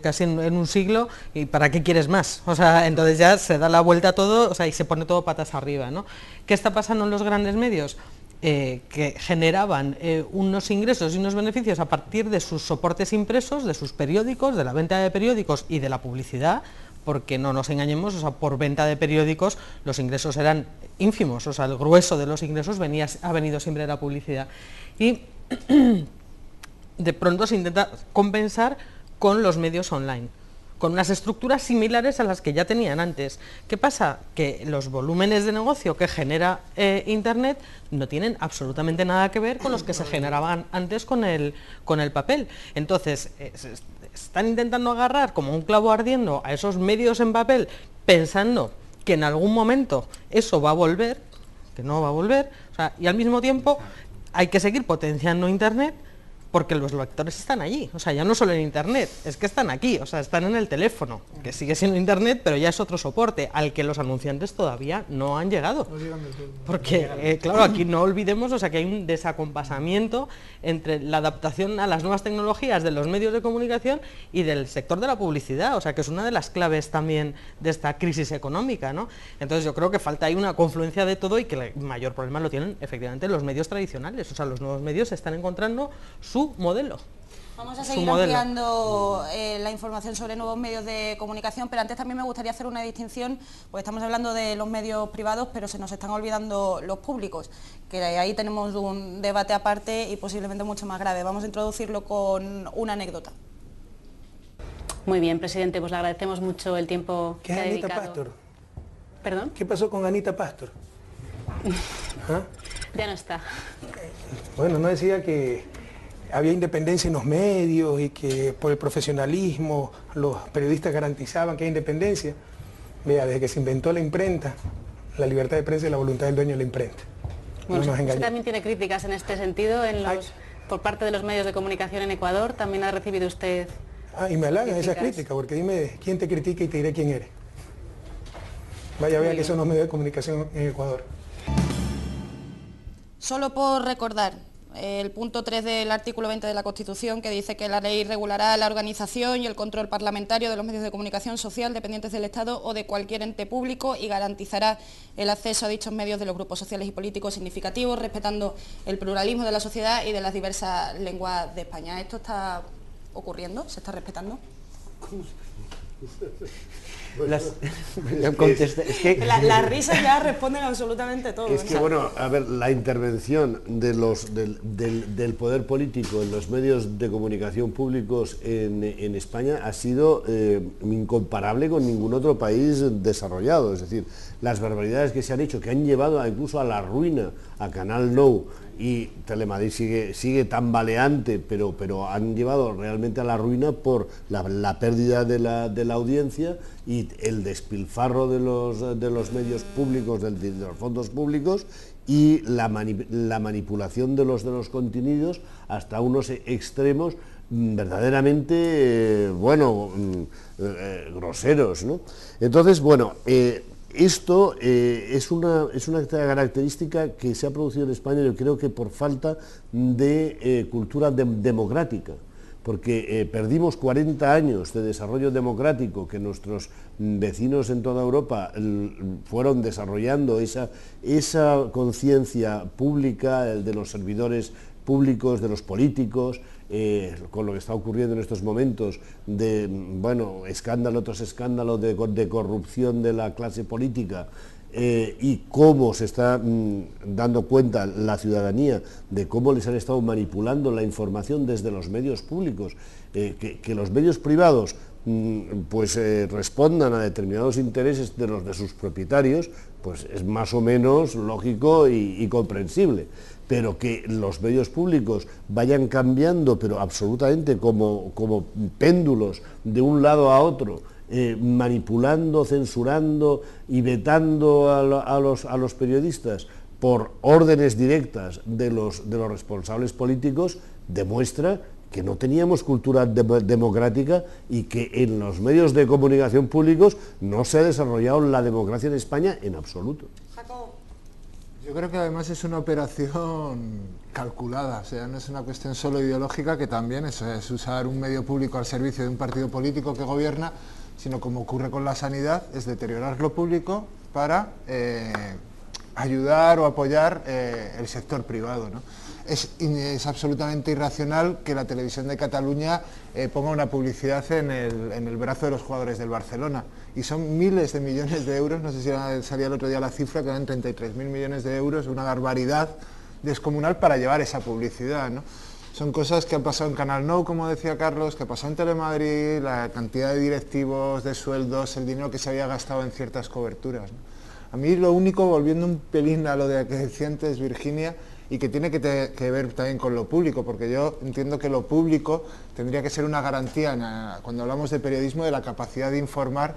casi en un siglo, y ¿para qué quieres más? O sea, entonces ya se da la vuelta a todo, o sea, y se pone todo patas arriba, ¿no? ¿Qué está pasando en los grandes medios? Que generaban unos ingresos y unos beneficios a partir de sus soportes impresos, de sus periódicos, de la venta de periódicos y de la publicidad, porque no nos engañemos, o sea, por venta de periódicos los ingresos eran ínfimos, o sea, el grueso de los ingresos ha venido siempre de la publicidad. Y de pronto se intenta compensar con los medios online, con unas estructuras similares a las que ya tenían antes. ¿Qué pasa? Que los volúmenes de negocio que genera Internet no tienen absolutamente nada que ver con los que se generaban antes con el papel. Entonces, están intentando agarrar como un clavo ardiendo a esos medios en papel, pensando que en algún momento eso va a volver, que no va a volver, o sea, y al mismo tiempo hay que seguir potenciando Internet, porque los lectores están allí, o sea, ya no solo en Internet, es que están aquí, o sea, están en el teléfono, que sigue siendo Internet, pero ya es otro soporte, al que los anunciantes todavía no han llegado. Porque, claro, aquí no olvidemos, o sea, que hay un desacompasamiento entre la adaptación a las nuevas tecnologías de los medios de comunicación y del sector de la publicidad, o sea, que es una de las claves también de esta crisis económica, ¿no? Entonces yo creo que falta ahí una confluencia de todo y que el mayor problema lo tienen efectivamente los medios tradicionales, o sea, los nuevos medios están encontrando su modelo. Vamos a seguir ampliando la información sobre nuevos medios de comunicación, pero antes también me gustaría hacer una distinción, porque estamos hablando de los medios privados, pero se nos están olvidando los públicos, que ahí tenemos un debate aparte y posiblemente mucho más grave. Vamos a introducirlo con una anécdota. Muy bien, presidente, pues le agradecemos mucho el tiempo que ha dedicado. Anita Pastor? ¿Perdón? ¿Qué pasó con Anita Pastor? ¿Ah? Ya no está. Bueno, no decía que había independencia en los medios y que por el profesionalismo los periodistas garantizaban que hay independencia. Vea, desde que se inventó la imprenta, la libertad de prensa es la voluntad del dueño de la imprenta. Bueno, no nos usted engañemos. también tiene críticas en este sentido por parte de los medios de comunicación en Ecuador. ¿También ha recibido usted y me halagan críticas? esas críticas, porque dime quién te critica y te diré quién eres. Vaya, vea que son los medios de comunicación en Ecuador. Solo por recordar, el punto 3 del artículo 20 de la Constitución, que dice que la ley regulará la organización y el control parlamentario de los medios de comunicación social dependientes del Estado o de cualquier ente público y garantizará el acceso a dichos medios de los grupos sociales y políticos significativos, respetando el pluralismo de la sociedad y de las diversas lenguas de España. ¿Esto está ocurriendo? ¿Se está respetando? Las risas ya responden absolutamente todo. Es que, bueno, a ver, la intervención del poder político en los medios de comunicación públicos en España ha sido incomparable con ningún otro país desarrollado. Es decir, las barbaridades que se han hecho, que han llevado incluso a la ruina a Canal Nou, y Telemadrid sigue tambaleante, pero han llevado realmente a la ruina por la pérdida de la audiencia y el despilfarro de los medios públicos, de los fondos públicos, y la manipulación de los contenidos hasta unos extremos verdaderamente, groseros, ¿no? Entonces, bueno, esto es una característica que se ha producido en España, yo creo que por falta de cultura democrática, porque perdimos 40 años de desarrollo democrático que nuestros vecinos en toda Europa fueron desarrollando esa conciencia pública de los servidores públicos, de los políticos, con lo que está ocurriendo en estos momentos de, escándalo tras escándalo de corrupción de la clase política, y cómo se está dando cuenta la ciudadanía de cómo les han estado manipulando la información desde los medios públicos, que los medios privados respondan a determinados intereses de sus propietarios, pues es más o menos lógico y comprensible. Pero que los medios públicos vayan cambiando, pero absolutamente como péndulos de un lado a otro, manipulando, censurando y vetando a los periodistas por órdenes directas de los responsables políticos, demuestra que no teníamos cultura democrática y que en los medios de comunicación públicos no se ha desarrollado la democracia en España en absoluto. Yo creo que además es una operación calculada, o sea, no es una cuestión solo ideológica, que también es usar un medio público al servicio de un partido político que gobierna, sino como ocurre con la sanidad, es deteriorar lo público para ayudar o apoyar el sector privado, ¿no? Es absolutamente irracional que la televisión de Cataluña ponga una publicidad en el brazo de los jugadores del Barcelona. Y son miles de millones de euros, no sé si salía el otro día la cifra, que eran 33.000 millones de euros, una barbaridad descomunal para llevar esa publicidad, ¿no? Son cosas que han pasado en Canal Nou, como decía Carlos, que ha pasado en Telemadrid, la cantidad de directivos, de sueldos, el dinero que se había gastado en ciertas coberturas, ¿no? A mí lo único, volviendo un pelín a lo de que decía antes Virginia, y que tiene que ver también con lo público, porque yo entiendo que lo público tendría que ser una garantía, cuando hablamos de periodismo, de la capacidad de informar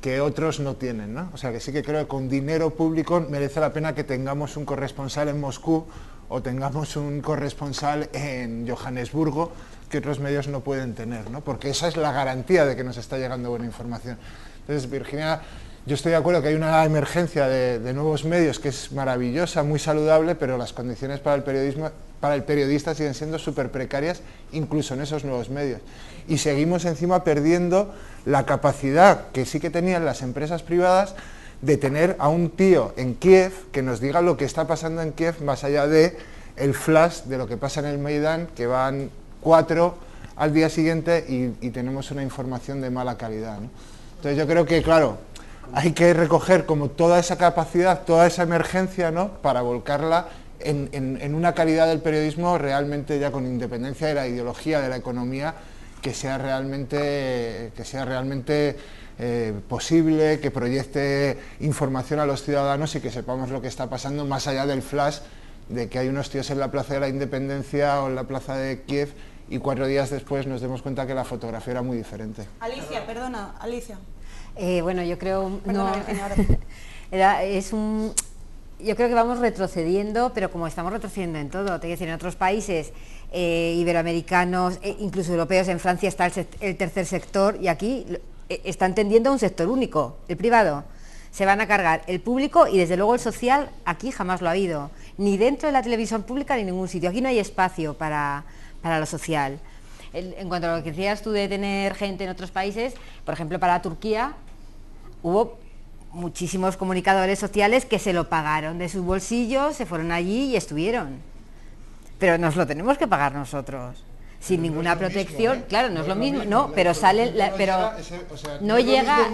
que otros no tienen, ¿no? O sea, que sí que creo que con dinero público merece la pena que tengamos un corresponsal en Moscú o tengamos un corresponsal en Johannesburgo que otros medios no pueden tener, ¿no? Porque esa es la garantía de que nos está llegando buena información. Entonces, Virginia, yo estoy de acuerdo que hay una emergencia de nuevos medios que es maravillosa, muy saludable, pero las condiciones para el periodista siguen siendo súper precarias, incluso en esos nuevos medios. Y seguimos encima perdiendo la capacidad que sí que tenían las empresas privadas de tener a un tío en Kiev que nos diga lo que está pasando en Kiev, más allá de el flash de lo que pasa en el Maidán, que van 4 al día siguiente y tenemos una información de mala calidad, ¿no? Entonces yo creo que, claro, hay que recoger como toda esa capacidad, toda esa emergencia, ¿no?, para volcarla en una calidad del periodismo realmente ya con independencia de la ideología, de la economía, que sea realmente posible, que proyecte información a los ciudadanos y que sepamos lo que está pasando más allá del flash de que hay unos tíos en la Plaza de la Independencia o en la Plaza de Kiev y 4 días después nos demos cuenta que la fotografía era muy diferente. Alicia, perdona, Alicia. Bueno, yo creo... Perdona, no, yo creo que vamos retrocediendo, pero como estamos retrocediendo en todo, te quiero decir, en otros países iberoamericanos, incluso europeos, en Francia está el tercer sector y aquí están tendiendo a un sector único, el privado. Se van a cargar el público y desde luego el social aquí jamás lo ha habido, ni dentro de la televisión pública ni en ningún sitio. Aquí no hay espacio para lo social. En cuanto a lo que decías tú de tener gente en otros países, por ejemplo para Turquía hubo muchísimos comunicadores sociales que se lo pagaron de sus bolsillos, se fueron allí y estuvieron. Pero nos lo tenemos que pagar nosotros, sin ninguna protección, mismo, claro, no es lo mismo, no, pero sale, no llega,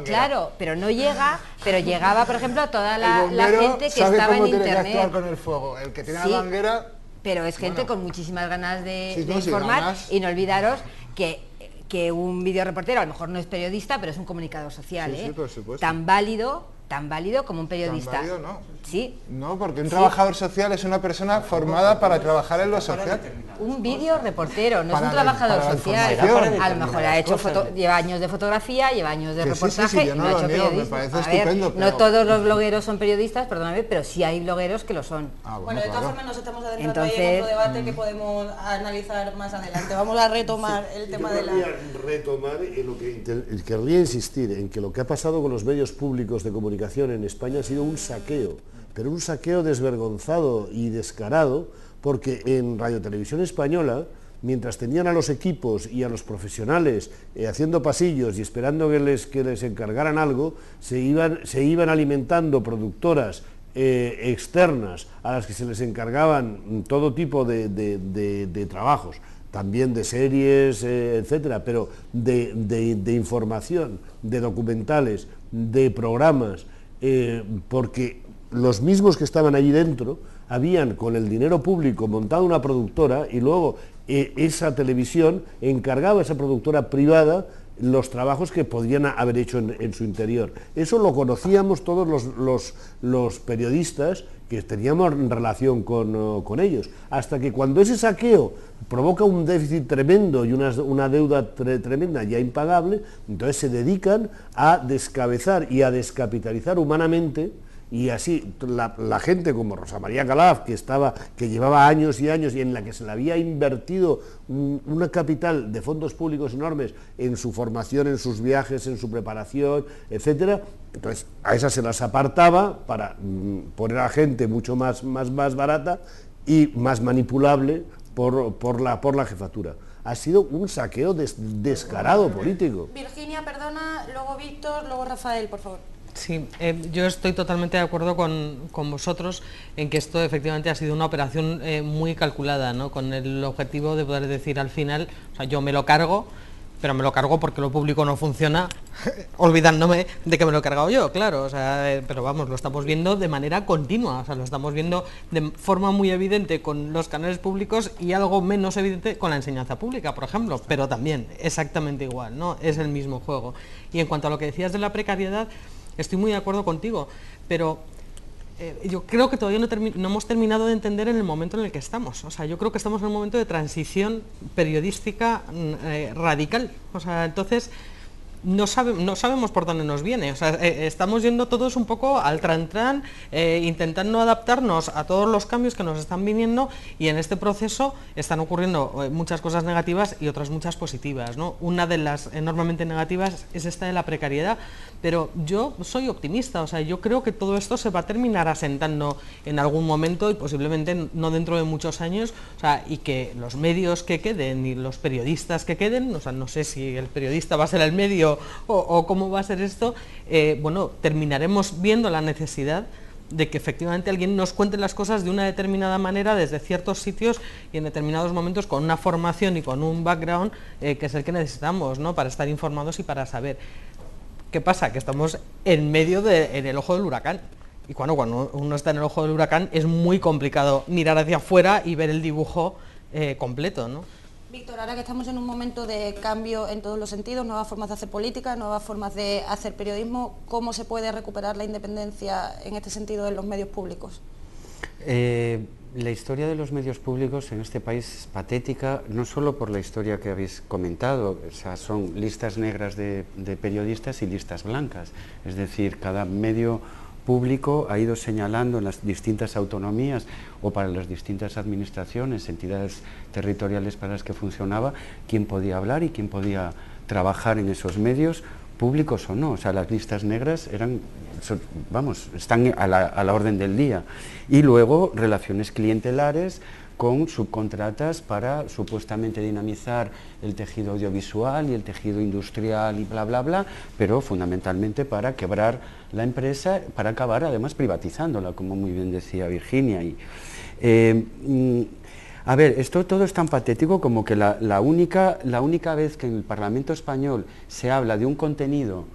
claro, pero no llega, pero llegaba, por ejemplo, a toda la gente que estaba en internet. Sabe cómo tiene que actuar con el fuego, el que tiene la manguera. Pero es gente con muchísimas ganas de informar, y no olvidaros que un videoreportero a lo mejor no es periodista, pero es un comunicador social, sí, por supuesto. tan válido como un periodista. Tan válido, no. Sí. No, porque un trabajador social es una persona formada para trabajar en lo social. Un videoreportero, no es un trabajador social. A lo mejor ha hecho lleva años de fotografía, lleva años de reportaje, yo no ha hecho periodismo. Me parece estupendo, no todos los blogueros son periodistas, perdóname, pero sí hay blogueros que lo son. Bueno, de todas formas nos estamos adentrando ahí en otro debate que podemos analizar más adelante. Vamos a retomar el tema de la... retomar en lo que querría insistir en que lo que ha pasado con los medios públicos de comunicación en España ha sido un saqueo, pero un saqueo desvergonzado y descarado, porque en Radio Televisión Española, mientras tenían a los equipos y a los profesionales haciendo pasillos y esperando que les encargaran algo, se iban alimentando productoras externas a las que se les encargaban todo tipo de trabajos, también de series, etcétera, pero de información, de documentales, de programas, porque los mismos que estaban allí dentro habían con el dinero público montado una productora y luego esa televisión encargaba a esa productora privada los trabajos que podrían haber hecho en su interior. Eso lo conocíamos todos los periodistas que teníamos relación con ellos, hasta que cuando ese saqueo provoca un déficit tremendo y una deuda tremenda ya impagable, entonces se dedican a descabezar y a descapitalizar humanamente. Y así la gente como Rosa María Calaf, que llevaba años y años y en la que se le había invertido una capital de fondos públicos enormes en su formación, en sus viajes, en su preparación, etcétera, entonces a esas se las apartaba para poner a gente mucho más barata y más manipulable por la jefatura. Ha sido un saqueo descarado político. Virginia, perdona, luego Víctor, luego Rafael, por favor. Sí, yo estoy totalmente de acuerdo con vosotros en que esto efectivamente ha sido una operación muy calculada, ¿no? Con el objetivo de poder decir al final, o sea, yo me lo cargo, pero me lo cargo porque lo público no funciona, olvidándome de que me lo he cargado yo, claro, o sea, pero vamos, lo estamos viendo de manera continua, o sea, lo estamos viendo de forma muy evidente con los canales públicos y algo menos evidente con la enseñanza pública, por ejemplo, pero también exactamente igual, ¿no? Es el mismo juego. Y en cuanto a lo que decías de la precariedad, estoy muy de acuerdo contigo, pero yo creo que todavía no hemos terminado de entender en el momento en el que estamos. O sea, yo creo que estamos en un momento de transición periodística radical. O sea, entonces no sabemos por dónde nos viene. O sea, estamos yendo todos un poco al tran-tran, intentando adaptarnos a todos los cambios que nos están viniendo, y en este proceso están ocurriendo muchas cosas negativas y otras muchas positivas, ¿no? Una de las enormemente negativas es esta de la precariedad, pero yo soy optimista, o sea, yo creo que todo esto se va a terminar asentando en algún momento y posiblemente no dentro de muchos años, o sea, y que los medios que queden y los periodistas que queden, o sea, no sé si el periodista va a ser el medio o cómo va a ser esto, bueno, terminaremos viendo la necesidad de que efectivamente alguien nos cuente las cosas de una determinada manera desde ciertos sitios y en determinados momentos con una formación y con un background que es el que necesitamos, ¿no? Para estar informados y para saber. ¿Qué pasa? Que estamos en medio en el ojo del huracán. Y cuando uno está en el ojo del huracán es muy complicado mirar hacia afuera y ver el dibujo completo, ¿no? Víctor, ahora que estamos en un momento de cambio en todos los sentidos, nuevas formas de hacer política, nuevas formas de hacer periodismo, ¿cómo se puede recuperar la independencia en este sentido en los medios públicos? La historia de los medios públicos en este país es patética, no solo por la historia que habéis comentado, o sea, son listas negras de periodistas y listas blancas, es decir, cada medio público ha ido señalando en las distintas autonomías o para las distintas administraciones, entidades territoriales para las que funcionaba, quién podía hablar y quién podía trabajar en esos medios, públicos o no. O sea, las listas negras están a la orden del día. Y luego relaciones clientelares con subcontratas para supuestamente dinamizar el tejido audiovisual y el tejido industrial y bla, bla, bla, pero fundamentalmente para quebrar la empresa, para acabar además privatizándola, como muy bien decía Virginia. A ver, esto todo es tan patético como que la única vez que en el Parlamento español se habla de un contenido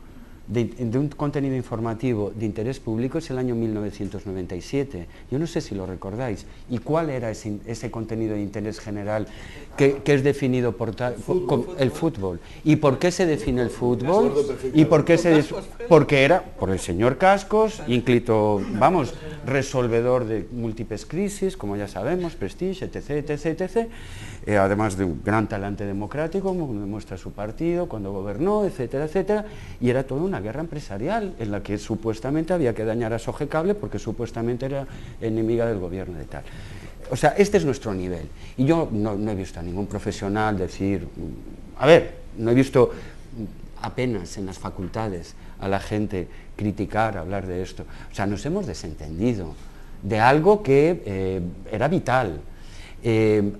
informativo de interés público es el año 1997. Yo no sé si lo recordáis. ¿Y cuál era ese contenido de interés general que es definido por el fútbol? ¿Y por qué se define el fútbol? ¿Y por qué porque era por el señor Cascos, ínclito, vamos, resolvedor de múltiples crisis, como ya sabemos, Prestige, etc., etc., etc., además de un gran talante democrático, como demuestra su partido, cuando gobernó, etcétera, etcétera, y era toda una guerra empresarial en la que supuestamente había que dañar a Sogecable porque supuestamente era enemiga del gobierno de tal. O sea, este es nuestro nivel. Y yo no he visto a ningún profesional decir, a ver, no he visto apenas en las facultades a la gente criticar, hablar de esto. O sea, nos hemos desentendido de algo que era vital.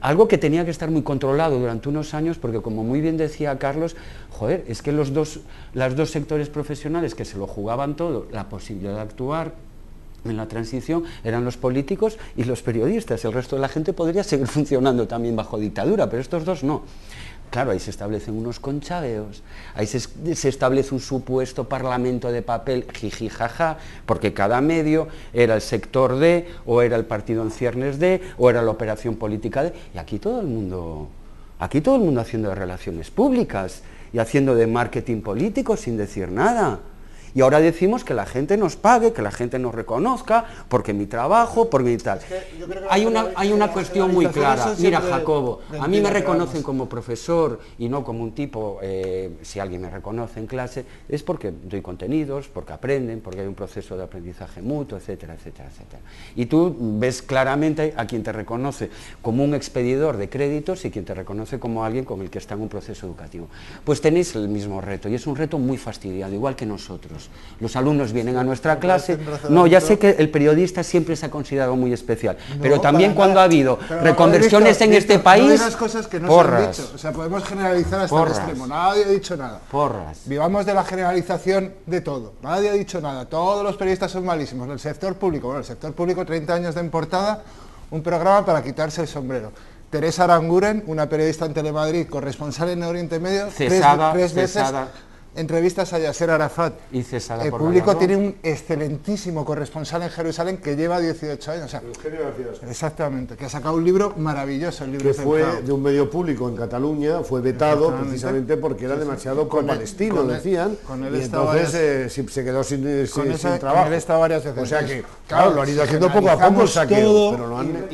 Algo que tenía que estar muy controlado durante unos años, porque como muy bien decía Carlos, joder, es que los dos sectores profesionales que se lo jugaban todo, la posibilidad de actuar en la transición, eran los políticos y los periodistas. El resto de la gente podría seguir funcionando también bajo dictadura, pero estos dos no. Claro, ahí se establecen unos conchaveos, ahí se establece un supuesto parlamento de papel, jiji, jaja, porque cada medio era el sector de, o era el partido en ciernes de, o era la operación política de, y aquí todo el mundo haciendo de relaciones públicas y haciendo de marketing político sin decir nada. Y ahora decimos que la gente nos pague, que la gente nos reconozca, porque mi trabajo, por mi tal. Hay una cuestión muy clara. Mira, Jacobo, a mí me reconocen como profesor y no como un tipo, si alguien me reconoce en clase, es porque doy contenidos, porque aprenden, porque hay un proceso de aprendizaje mutuo, etcétera, etcétera, etcétera. Y tú ves claramente a quien te reconoce como un expedidor de créditos y quien te reconoce como alguien con el que está en un proceso educativo. Pues tenéis el mismo reto, y es un reto muy fastidiado, igual que nosotros. Los alumnos vienen a nuestra clase, no, ya sé que el periodista siempre se ha considerado muy especial, pero también cuando ha habido reconversiones en este país, no digas cosas que no se han dicho, o sea, podemos generalizar hasta el extremo, nadie ha dicho nada. Vivamos de la generalización de todo, nadie ha dicho nada, todos los periodistas son malísimos, el sector público, bueno, el sector público 30 años de en portada, un programa para quitarse el sombrero. Teresa Aranguren, una periodista en Telemadrid, corresponsal en Oriente Medio, tres veces entrevistas a Yasser Arafat. Y cesada el por público Gallardo. tiene un excelentísimo corresponsal en Jerusalén que lleva 18 años. O sea, exactamente, que ha sacado un libro maravilloso. El libro que fue de un medio público en Cataluña, fue vetado precisamente porque era demasiado pro-palestino, decían, y entonces se quedó sin trabajo. Con él está varias veces. O sea que, claro, lo han ido haciendo poco a poco el saqueo, pero lo han...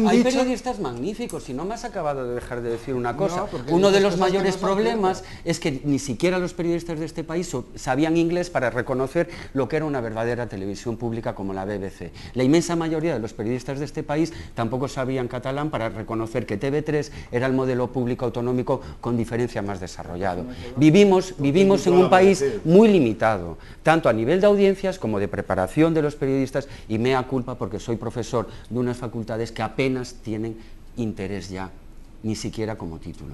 Hay periodistas magníficos, y no me has acabado de dejar de decir una cosa. Uno de los mayores problemas es que ni siquiera los periodistas de este país sabían inglés para reconocer lo que era una verdadera televisión pública como la BBC. La inmensa mayoría de los periodistas de este país tampoco sabían catalán para reconocer que TV3 era el modelo público autonómico con diferencia más desarrollado. Vivimos en un país muy limitado, tanto a nivel de audiencias como de preparación de los periodistas, y mea culpa porque soy profesor de unas facultades que apenas tienen interés ya, ni siquiera como título.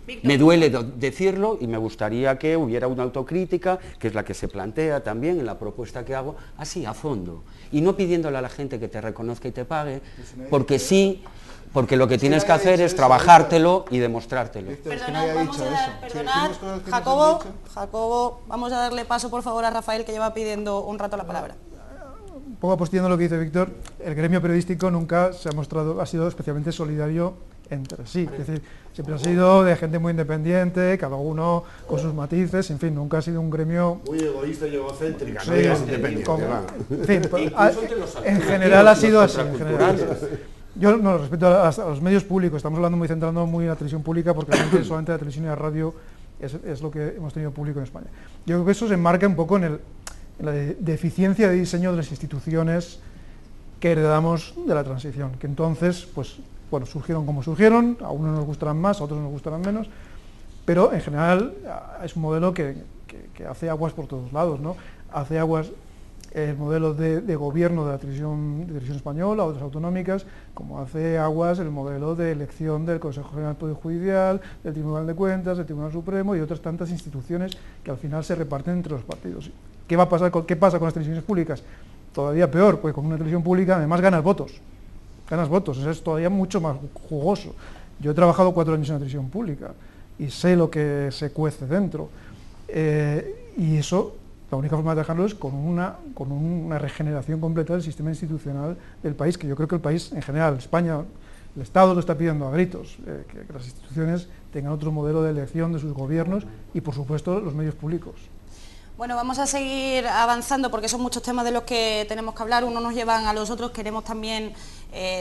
Víctor. Me duele decirlo y me gustaría que hubiera una autocrítica, que es la que se plantea también en la propuesta que hago, así, a fondo, y no pidiéndole a la gente que te reconozca y te pague, porque sí, porque lo que tienes que hacer es trabajártelo y demostrártelo. Perdonad, Jacobo, vamos a darle paso por favor a Rafael, que lleva pidiendo un rato la palabra. Un poco apostillando lo que dice Víctor, el gremio periodístico nunca se ha mostrado, ha sido especialmente solidario entre sí, es decir, siempre ha sido de gente muy independiente, cada uno con sus matices, en fin, nunca ha sido un gremio... Muy egoísta y egocéntrica, sí, no digas independiente, en general ha sido así, en general. Yo, no, respecto a los medios públicos, estamos hablando centrando muy en la televisión pública, porque solamente la televisión y la radio es lo que hemos tenido público en España. Yo creo que eso se enmarca un poco en la deficiencia de diseño de las instituciones que heredamos de la transición, que entonces, pues, bueno, surgieron como surgieron, a unos nos gustarán más, a otros nos gustarán menos, pero en general es un modelo que hace aguas por todos lados, ¿no? Hace aguas el modelo de gobierno de la televisión española, otras autonómicas, como hace aguas el modelo de elección del Consejo General del Poder Judicial, del Tribunal de Cuentas, del Tribunal Supremo y otras tantas instituciones que al final se reparten entre los partidos. ¿Qué va a pasar? ¿Qué pasa con las televisiones públicas? Todavía peor, pues con una televisión pública además ganas votos, eso es todavía mucho más jugoso. Yo he trabajado 4 años en la televisión pública y sé lo que se cuece dentro, y eso, la única forma de dejarlo es con una regeneración completa del sistema institucional del país, que yo creo que el país en general, España, el Estado lo está pidiendo a gritos, que las instituciones tengan otro modelo de elección de sus gobiernos y por supuesto los medios públicos. Bueno, vamos a seguir avanzando porque son muchos temas de los que tenemos que hablar, unos nos llevan a los otros, queremos también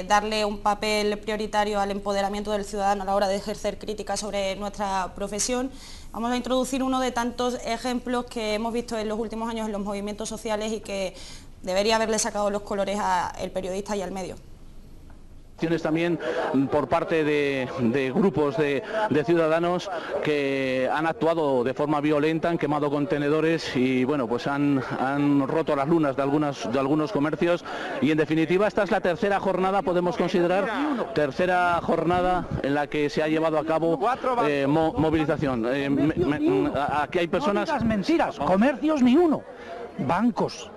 darle un papel prioritario al empoderamiento del ciudadano a la hora de ejercer crítica sobre nuestra profesión. Vamos a introducir uno de tantos ejemplos que hemos visto en los últimos años en los movimientos sociales y que debería haberle sacado los colores al periodista y al medio. También por parte de grupos de ciudadanos que han actuado de forma violenta, han quemado contenedores y bueno, pues han roto las lunas de algunos comercios, y en definitiva esta es la tercera jornada, podemos considerar, tercera jornada en la que se ha llevado a cabo movilización. Aquí hay personas... No digas mentiras, comercios ni uno. Bancos,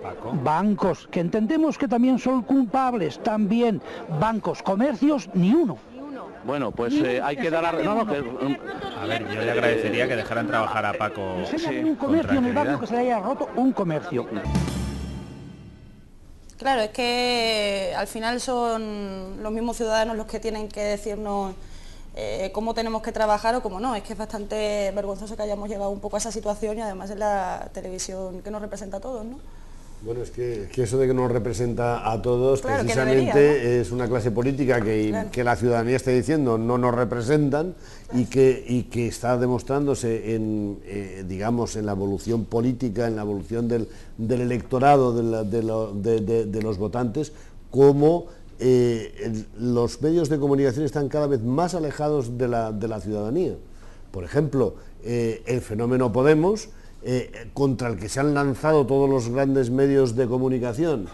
que entendemos que también son culpables, también bancos, comercios, ni uno. Bueno, pues hay que dar... A ver, yo le agradecería que dejaran trabajar a Paco. Un comercio en el barrio que se le haya roto un comercio. Claro, es que al final son los mismos ciudadanos los que tienen que decirnos cómo tenemos que trabajar o cómo no. Es que es bastante vergonzoso que hayamos llegado un poco a esa situación y además en la televisión que nos representa a todos, ¿no? Bueno, es que eso de que nos representa a todos, claro, precisamente debería, ¿no? Es una clase política Claro. que la ciudadanía está diciendo no nos representan y que está demostrándose digamos, en la evolución política, en la evolución del electorado, de los votantes, cómo los medios de comunicación están cada vez más alejados de la ciudadanía. Por ejemplo, el fenómeno Podemos, contra el que se han lanzado todos los grandes medios de comunicación,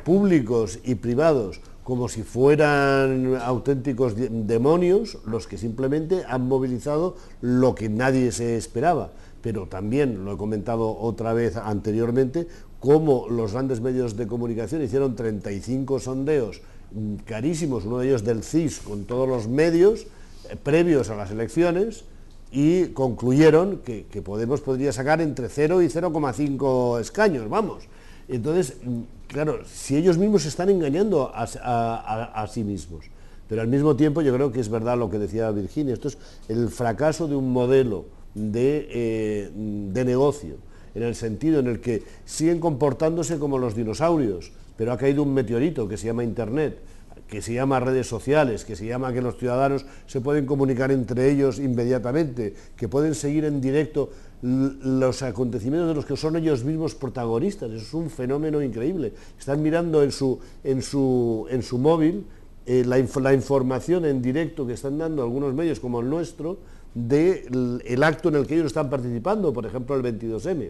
públicos y privados, como si fueran auténticos demonios, los que simplemente han movilizado lo que nadie se esperaba. Pero también, lo he comentado otra vez anteriormente, cómo los grandes medios de comunicación hicieron 35 sondeos carísimos, uno de ellos del CIS, con todos los medios previos a las elecciones, y concluyeron que Podemos podría sacar entre 0 y 0,5 escaños, vamos. Entonces, claro, si ellos mismos se están engañando a sí mismos. Pero al mismo tiempo yo creo que es verdad lo que decía Virginia, esto es el fracaso de un modelo de negocio, en el sentido en el que siguen comportándose como los dinosaurios, pero ha caído un meteorito que se llama Internet, que se llama redes sociales, que se llama que los ciudadanos se pueden comunicar entre ellos inmediatamente, que pueden seguir en directo los acontecimientos de los que son ellos mismos protagonistas. Eso es un fenómeno increíble. Están mirando en su móvil la información en directo que están dando algunos medios como el nuestro del acto en el que ellos están participando, por ejemplo el 22M.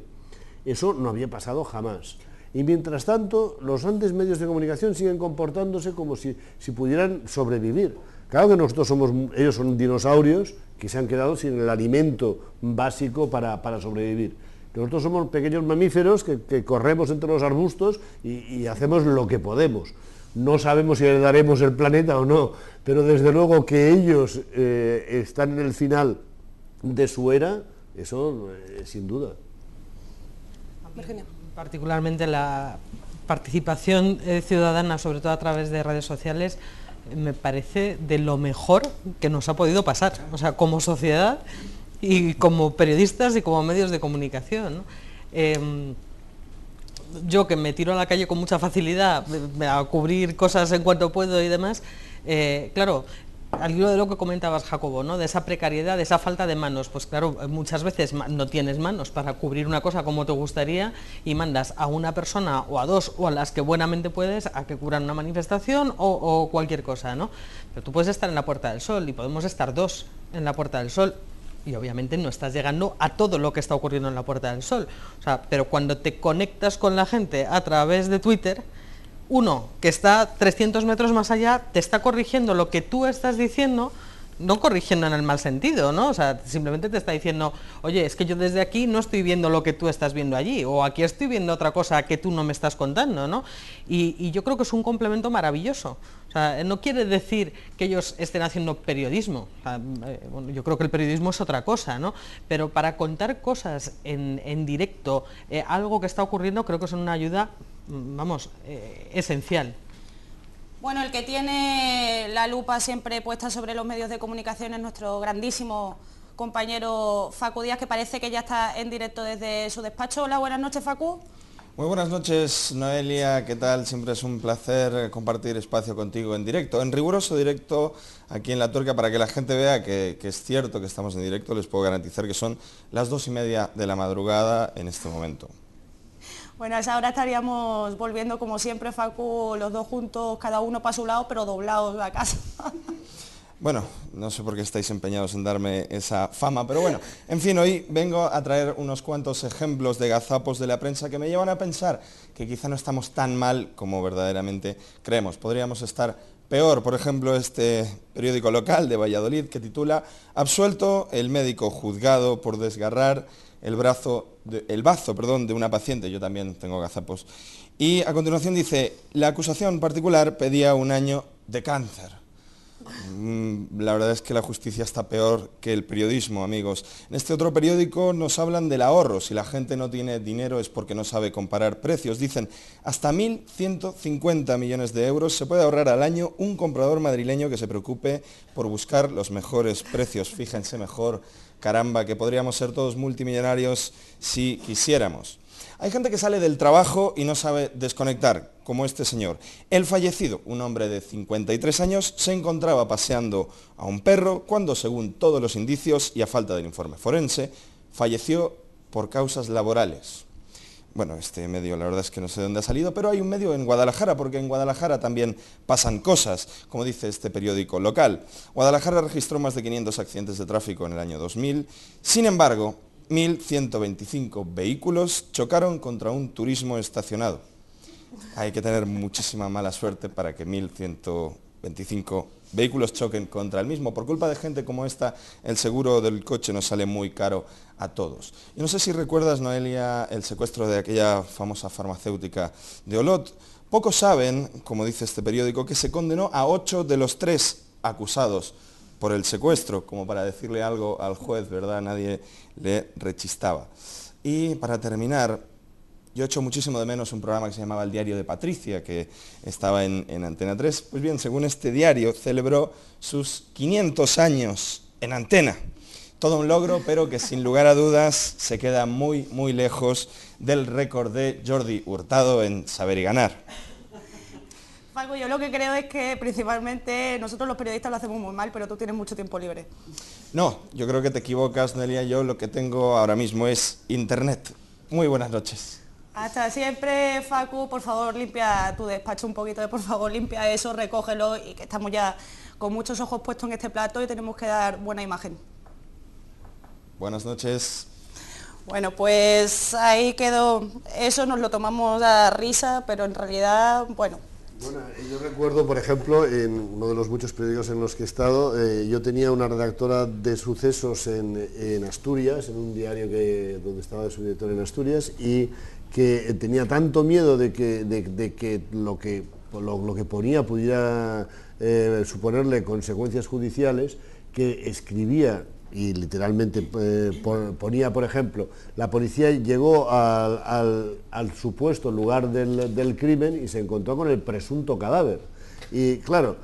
Eso no había pasado jamás. Y mientras tanto, los grandes medios de comunicación siguen comportándose como si pudieran sobrevivir. Claro que ellos son dinosaurios que se han quedado sin el alimento básico para sobrevivir. Nosotros somos pequeños mamíferos que corremos entre los arbustos y hacemos lo que podemos. No sabemos si heredaremos el planeta o no, pero desde luego que ellos están en el final de su era, eso sin duda. Virginia. Particularmente la participación ciudadana, sobre todo a través de redes sociales, me parece de lo mejor que nos ha podido pasar, o sea, como sociedad y como periodistas y como medios de comunicación, ¿no? Yo que me tiro a la calle con mucha facilidad a cubrir cosas en cuanto puedo y demás, claro, al hilo de lo que comentabas, Jacobo, ¿no? De esa precariedad, de esa falta de manos, pues claro, muchas veces no tienes manos para cubrir una cosa como te gustaría y mandas a una persona o a dos o a las que buenamente puedes a que cubran una manifestación o cualquier cosa, ¿no? Pero tú puedes estar en la Puerta del Sol y podemos estar dos en la Puerta del Sol y obviamente no estás llegando a todo lo que está ocurriendo en la Puerta del Sol, o sea, pero cuando te conectas con la gente a través de Twitter, uno que está 300 metros más allá te está corrigiendo lo que tú estás diciendo, no corrigiendo en el mal sentido, ¿no? O sea, simplemente te está diciendo, oye, es que yo desde aquí no estoy viendo lo que tú estás viendo allí, o aquí estoy viendo otra cosa que tú no me estás contando, ¿no? Y yo creo que es un complemento maravilloso. O sea, no quiere decir que ellos estén haciendo periodismo. O sea, bueno, yo creo que el periodismo es otra cosa, ¿no? Pero para contar cosas en directo, algo que está ocurriendo, creo que son una ayuda, vamos, esencial. Bueno, el que tiene la lupa siempre puesta sobre los medios de comunicación es nuestro grandísimo compañero Facu Díaz, que parece que ya está en directo desde su despacho. Hola, buenas noches, Facu. Muy buenas noches, Noelia, ¿qué tal? Siempre es un placer compartir espacio contigo en directo, en riguroso directo aquí en La Tuerca, para que la gente vea que es cierto que estamos en directo. Les puedo garantizar que son las 2:30 de la madrugada en este momento. Bueno, a esa hora estaríamos volviendo como siempre, Facu, los dos juntos, cada uno para su lado, pero doblados a casa. Bueno, no sé por qué estáis empeñados en darme esa fama, pero bueno, en fin, hoy vengo a traer unos cuantos ejemplos de gazapos de la prensa que me llevan a pensar que quizá no estamos tan mal como verdaderamente creemos. Podríamos estar peor. Por ejemplo, este periódico local de Valladolid que titula "Absuelto el médico juzgado por desgarrar el bazo de una paciente". Yo también tengo gazapos. Y a continuación dice: "La acusación particular pedía 1 año de cáncer". La verdad es que la justicia está peor que el periodismo, amigos. En este otro periódico nos hablan del ahorro. Si la gente no tiene dinero es porque no sabe comparar precios. Dicen, hasta 1.150 millones de euros se puede ahorrar al año un comprador madrileño que se preocupe por buscar los mejores precios. Fíjense mejor, caramba, que podríamos ser todos multimillonarios si quisiéramos. Hay gente que sale del trabajo y no sabe desconectar, como este señor. El fallecido, un hombre de 53 años, se encontraba paseando a un perro cuando, según todos los indicios y a falta del informe forense, falleció por causas laborales. Bueno, este medio la verdad es que no sé de dónde ha salido, pero hay un medio en Guadalajara, porque en Guadalajara también pasan cosas, como dice este periódico local. Guadalajara registró más de 500 accidentes de tráfico en el año 2000. Sin embargo, 1.125 vehículos chocaron contra un turismo estacionado. Hay que tener muchísima mala suerte para que 1.125 vehículos choquen contra el mismo. Por culpa de gente como esta, el seguro del coche nos sale muy caro a todos. Y no sé si recuerdas, Noelia, el secuestro de aquella famosa farmacéutica de Olot. Pocos saben, como dice este periódico, que se condenó a 8 de los 3 acusados por el secuestro, como para decirle algo al juez, ¿verdad? Nadie le rechistaba. Y para terminar, yo echo muchísimo de menos un programa que se llamaba El Diario de Patricia, que estaba en Antena 3. Pues bien, según este diario, celebró sus 500 años en antena. Todo un logro, pero que sin lugar a dudas se queda muy, muy lejos del récord de Jordi Hurtado en Saber y Ganar. Paco, yo lo que creo es que principalmente nosotros los periodistas lo hacemos muy mal, pero tú tienes mucho tiempo libre. No, yo creo que te equivocas, Nelia. Yo lo que tengo ahora mismo es internet. Muy buenas noches. Hasta siempre, Facu, por favor limpia tu despacho un poquito, por favor limpia eso, recógelo, y que estamos ya con muchos ojos puestos en este plato y tenemos que dar buena imagen. Buenas noches. Bueno, pues ahí quedó, eso nos lo tomamos a risa, pero en realidad, bueno. Bueno, yo recuerdo, por ejemplo, en uno de los muchos periódicos en los que he estado, yo tenía una redactora de sucesos en Asturias, en un diario donde estaba de subdirector en Asturias, y que tenía tanto miedo de que lo que ponía pudiera suponerle consecuencias judiciales, que escribía y literalmente ponía, por ejemplo, la policía llegó al supuesto lugar del crimen y se encontró con el presunto cadáver. Y claro,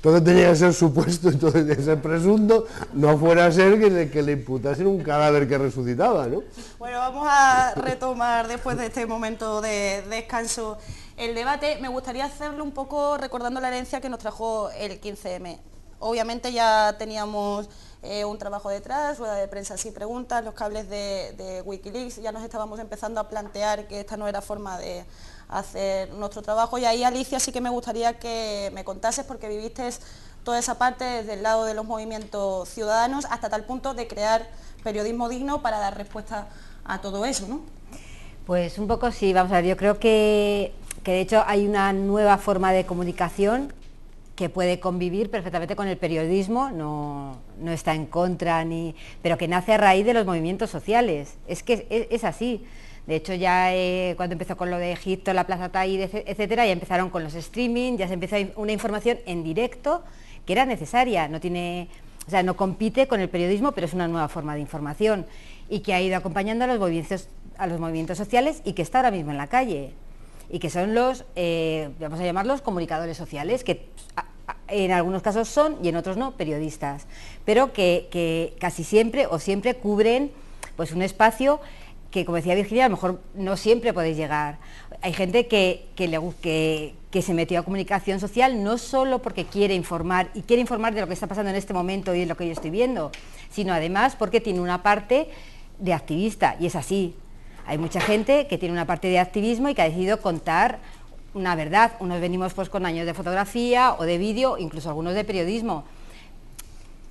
todo tenía que ser supuesto y todo tenía que ser presunto, no fuera a ser que le imputasen un cadáver que resucitaba, ¿no? Bueno, vamos a retomar después de este momento de descanso el debate. Me gustaría hacerlo un poco recordando la herencia que nos trajo el 15M. Obviamente ya teníamos un trabajo detrás, rueda de prensa sin preguntas, los cables de Wikileaks, ya nos estábamos empezando a plantear que esta no era forma de hacer nuestro trabajo, y ahí, Alicia, sí que me gustaría que me contases, porque viviste toda esa parte desde el lado de los movimientos ciudadanos hasta tal punto de crear periodismo digno para dar respuesta a todo eso, ¿no? Pues un poco sí, vamos a ver, yo creo que de hecho hay una nueva forma de comunicación que puede convivir perfectamente con el periodismo, no está en contra, pero que nace a raíz de los movimientos sociales. Es que es así. De hecho, ya cuando empezó con lo de Egipto, la Plaza Tahrir, etcétera, ya empezaron con los streaming, ya se empezó una información en directo que era necesaria, no compite con el periodismo, pero es una nueva forma de información, y que ha ido acompañando a los movimientos sociales, y que está ahora mismo en la calle, y que son los, vamos a llamarlos comunicadores sociales, que en algunos casos son y en otros no periodistas, pero que casi siempre o siempre cubren pues un espacio que, como decía Virginia, a lo mejor no siempre podéis llegar. Hay gente que se metió a comunicación social no solo porque quiere informar de lo que está pasando en este momento y de lo que yo estoy viendo, sino además porque tiene una parte de activista, y es así. Hay mucha gente que tiene una parte de activismo y que ha decidido contar una verdad. Unos venimos pues con años de fotografía o de vídeo, incluso algunos de periodismo,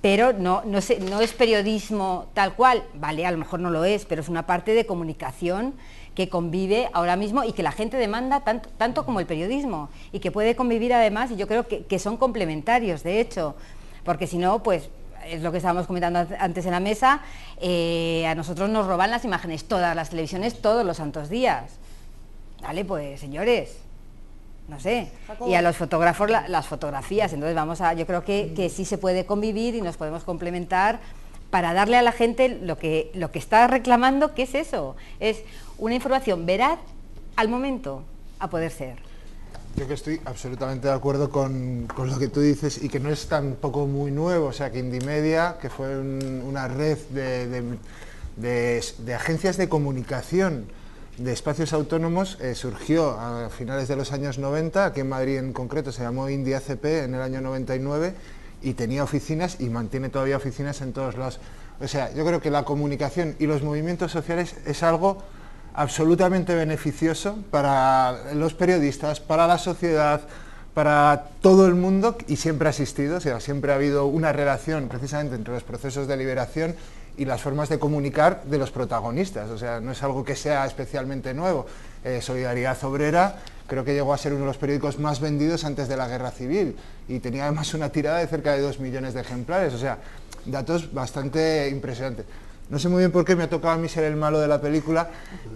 pero no es periodismo tal cual, vale, a lo mejor no lo es, pero es una parte de comunicación que convive ahora mismo y que la gente demanda tanto como el periodismo, y que puede convivir además, y yo creo que son complementarios, de hecho, porque si no, pues es lo que estábamos comentando antes en la mesa, a nosotros nos roban las imágenes todas las televisiones todos los santos días. Vale, pues señores, no sé, y a los fotógrafos las fotografías. Entonces yo creo que sí se puede convivir y nos podemos complementar para darle a la gente lo que está reclamando, que es eso, es una información veraz al momento, a poder ser. Yo que estoy absolutamente de acuerdo con lo que tú dices y que no es tampoco muy nuevo, o sea que Indymedia, que fue una red de agencias de comunicación de espacios autónomos, surgió a finales de los años 90, aquí en Madrid en concreto se llamó Indy ACP en el año 99 y tenía oficinas y mantiene todavía oficinas en todos lados. O sea, yo creo que la comunicación y los movimientos sociales es algo absolutamente beneficioso para los periodistas, para la sociedad, para todo el mundo, y siempre ha existido, o sea, siempre ha habido una relación precisamente entre los procesos de liberación y las formas de comunicar de los protagonistas, o sea, no es algo que sea especialmente nuevo. Solidaridad Obrera creo que llegó a ser uno de los periódicos más vendidos antes de la Guerra Civil y tenía además una tirada de cerca de 2 millones de ejemplares, o sea, datos bastante impresionantes. No sé muy bien por qué me ha tocado a mí ser el malo de la película,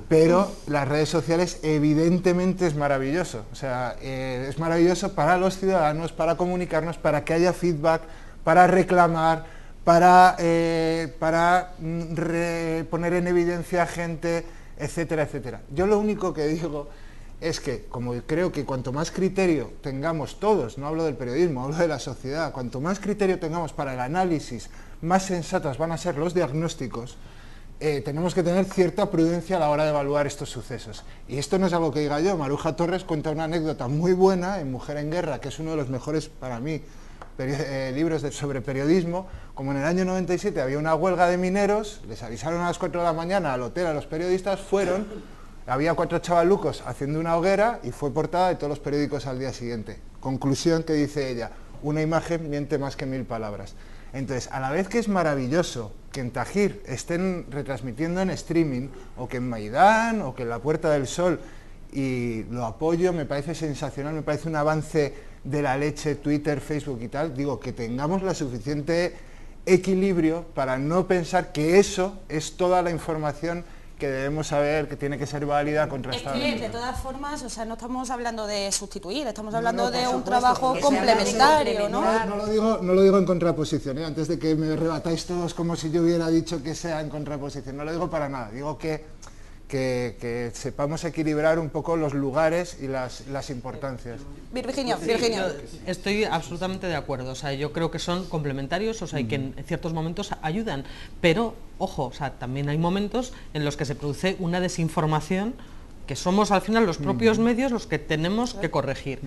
pero las redes sociales evidentemente es maravilloso. O sea, es maravilloso para los ciudadanos, para comunicarnos, para que haya feedback, para reclamar, para poner en evidencia a gente, etcétera, etcétera. Yo lo único que digo es que, como creo que cuanto más criterio tengamos todos, no hablo del periodismo, hablo de la sociedad, cuanto más criterio tengamos para el análisis, más sensatas van a ser los diagnósticos, tenemos que tener cierta prudencia a la hora de evaluar estos sucesos. Y esto no es algo que diga yo, Maruja Torres cuenta una anécdota muy buena en Mujer en Guerra, que es uno de los mejores, para mí, libros sobre periodismo. Como en el año 97 había una huelga de mineros, les avisaron a las 4 de la mañana al hotel a los periodistas, fueron, había 4 chavalucos haciendo una hoguera y fue portada de todos los periódicos al día siguiente. Conclusión que dice ella, una imagen miente más que 1000 palabras. Entonces, a la vez que es maravilloso que en Tajir estén retransmitiendo en streaming, o que en Maidán, o que en la Puerta del Sol, y lo apoyo, me parece sensacional, me parece un avance de la leche, Twitter, Facebook y tal, digo, que tengamos la suficiente equilibrio para no pensar que eso es toda la información que debemos saber, que tiene que ser válida, contrastada. Es que, de todas formas, o sea, no estamos hablando de sustituir, estamos hablando de un trabajo complementario, ¿no? No lo digo en contraposición, ¿eh? Antes de que me rebatáis todos como si yo hubiera dicho que sea en contraposición, no lo digo para nada, digo que sepamos equilibrar un poco los lugares y las importancias. Virginia. Estoy absolutamente de acuerdo, o sea, yo creo que son complementarios, o sea, y que en ciertos momentos ayudan, pero, ojo, o sea, también hay momentos en los que se produce una desinformación que somos al final los propios medios los que tenemos que corregir,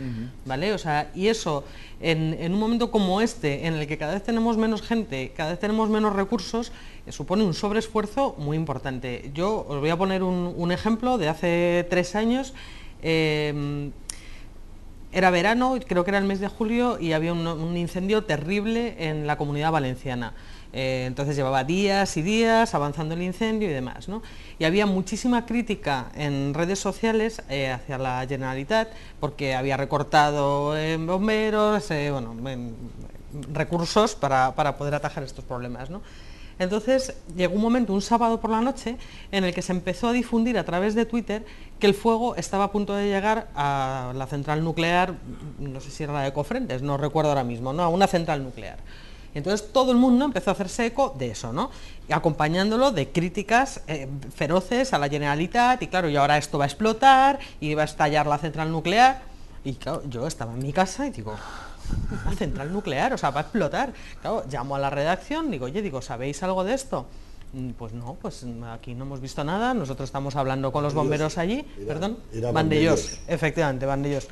¿vale? O sea, y eso, en un momento como este, en el que cada vez tenemos menos gente, cada vez tenemos menos recursos, supone un sobreesfuerzo muy importante. Yo os voy a poner un ejemplo de hace 3 años, era verano, creo que era el mes de julio, y había un incendio terrible en la Comunidad Valenciana. Entonces llevaba días y días avanzando el incendio y demás, ¿no? Y había muchísima crítica en redes sociales hacia la Generalitat porque había recortado bomberos, recursos para poder atajar estos problemas, ¿no? Entonces llegó un momento, un sábado por la noche, en el que se empezó a difundir a través de Twitter que el fuego estaba a punto de llegar a la central nuclear, no sé si era la de Cofrentes, no recuerdo ahora mismo, ¿no? A una central nuclear. Entonces todo el mundo empezó a hacerse eco de eso, ¿no? Y acompañándolo de críticas feroces a la Generalitat, y claro, y ahora esto va a explotar, y va a estallar la central nuclear, y claro, yo estaba en mi casa y digo, la central nuclear, o sea, va a explotar. Claro, llamo a la redacción, digo, oye, ¿sabéis algo de esto? Pues no, pues aquí no hemos visto nada, nosotros estamos hablando con los bomberos allí, Era Vandellós, efectivamente, Vandellós.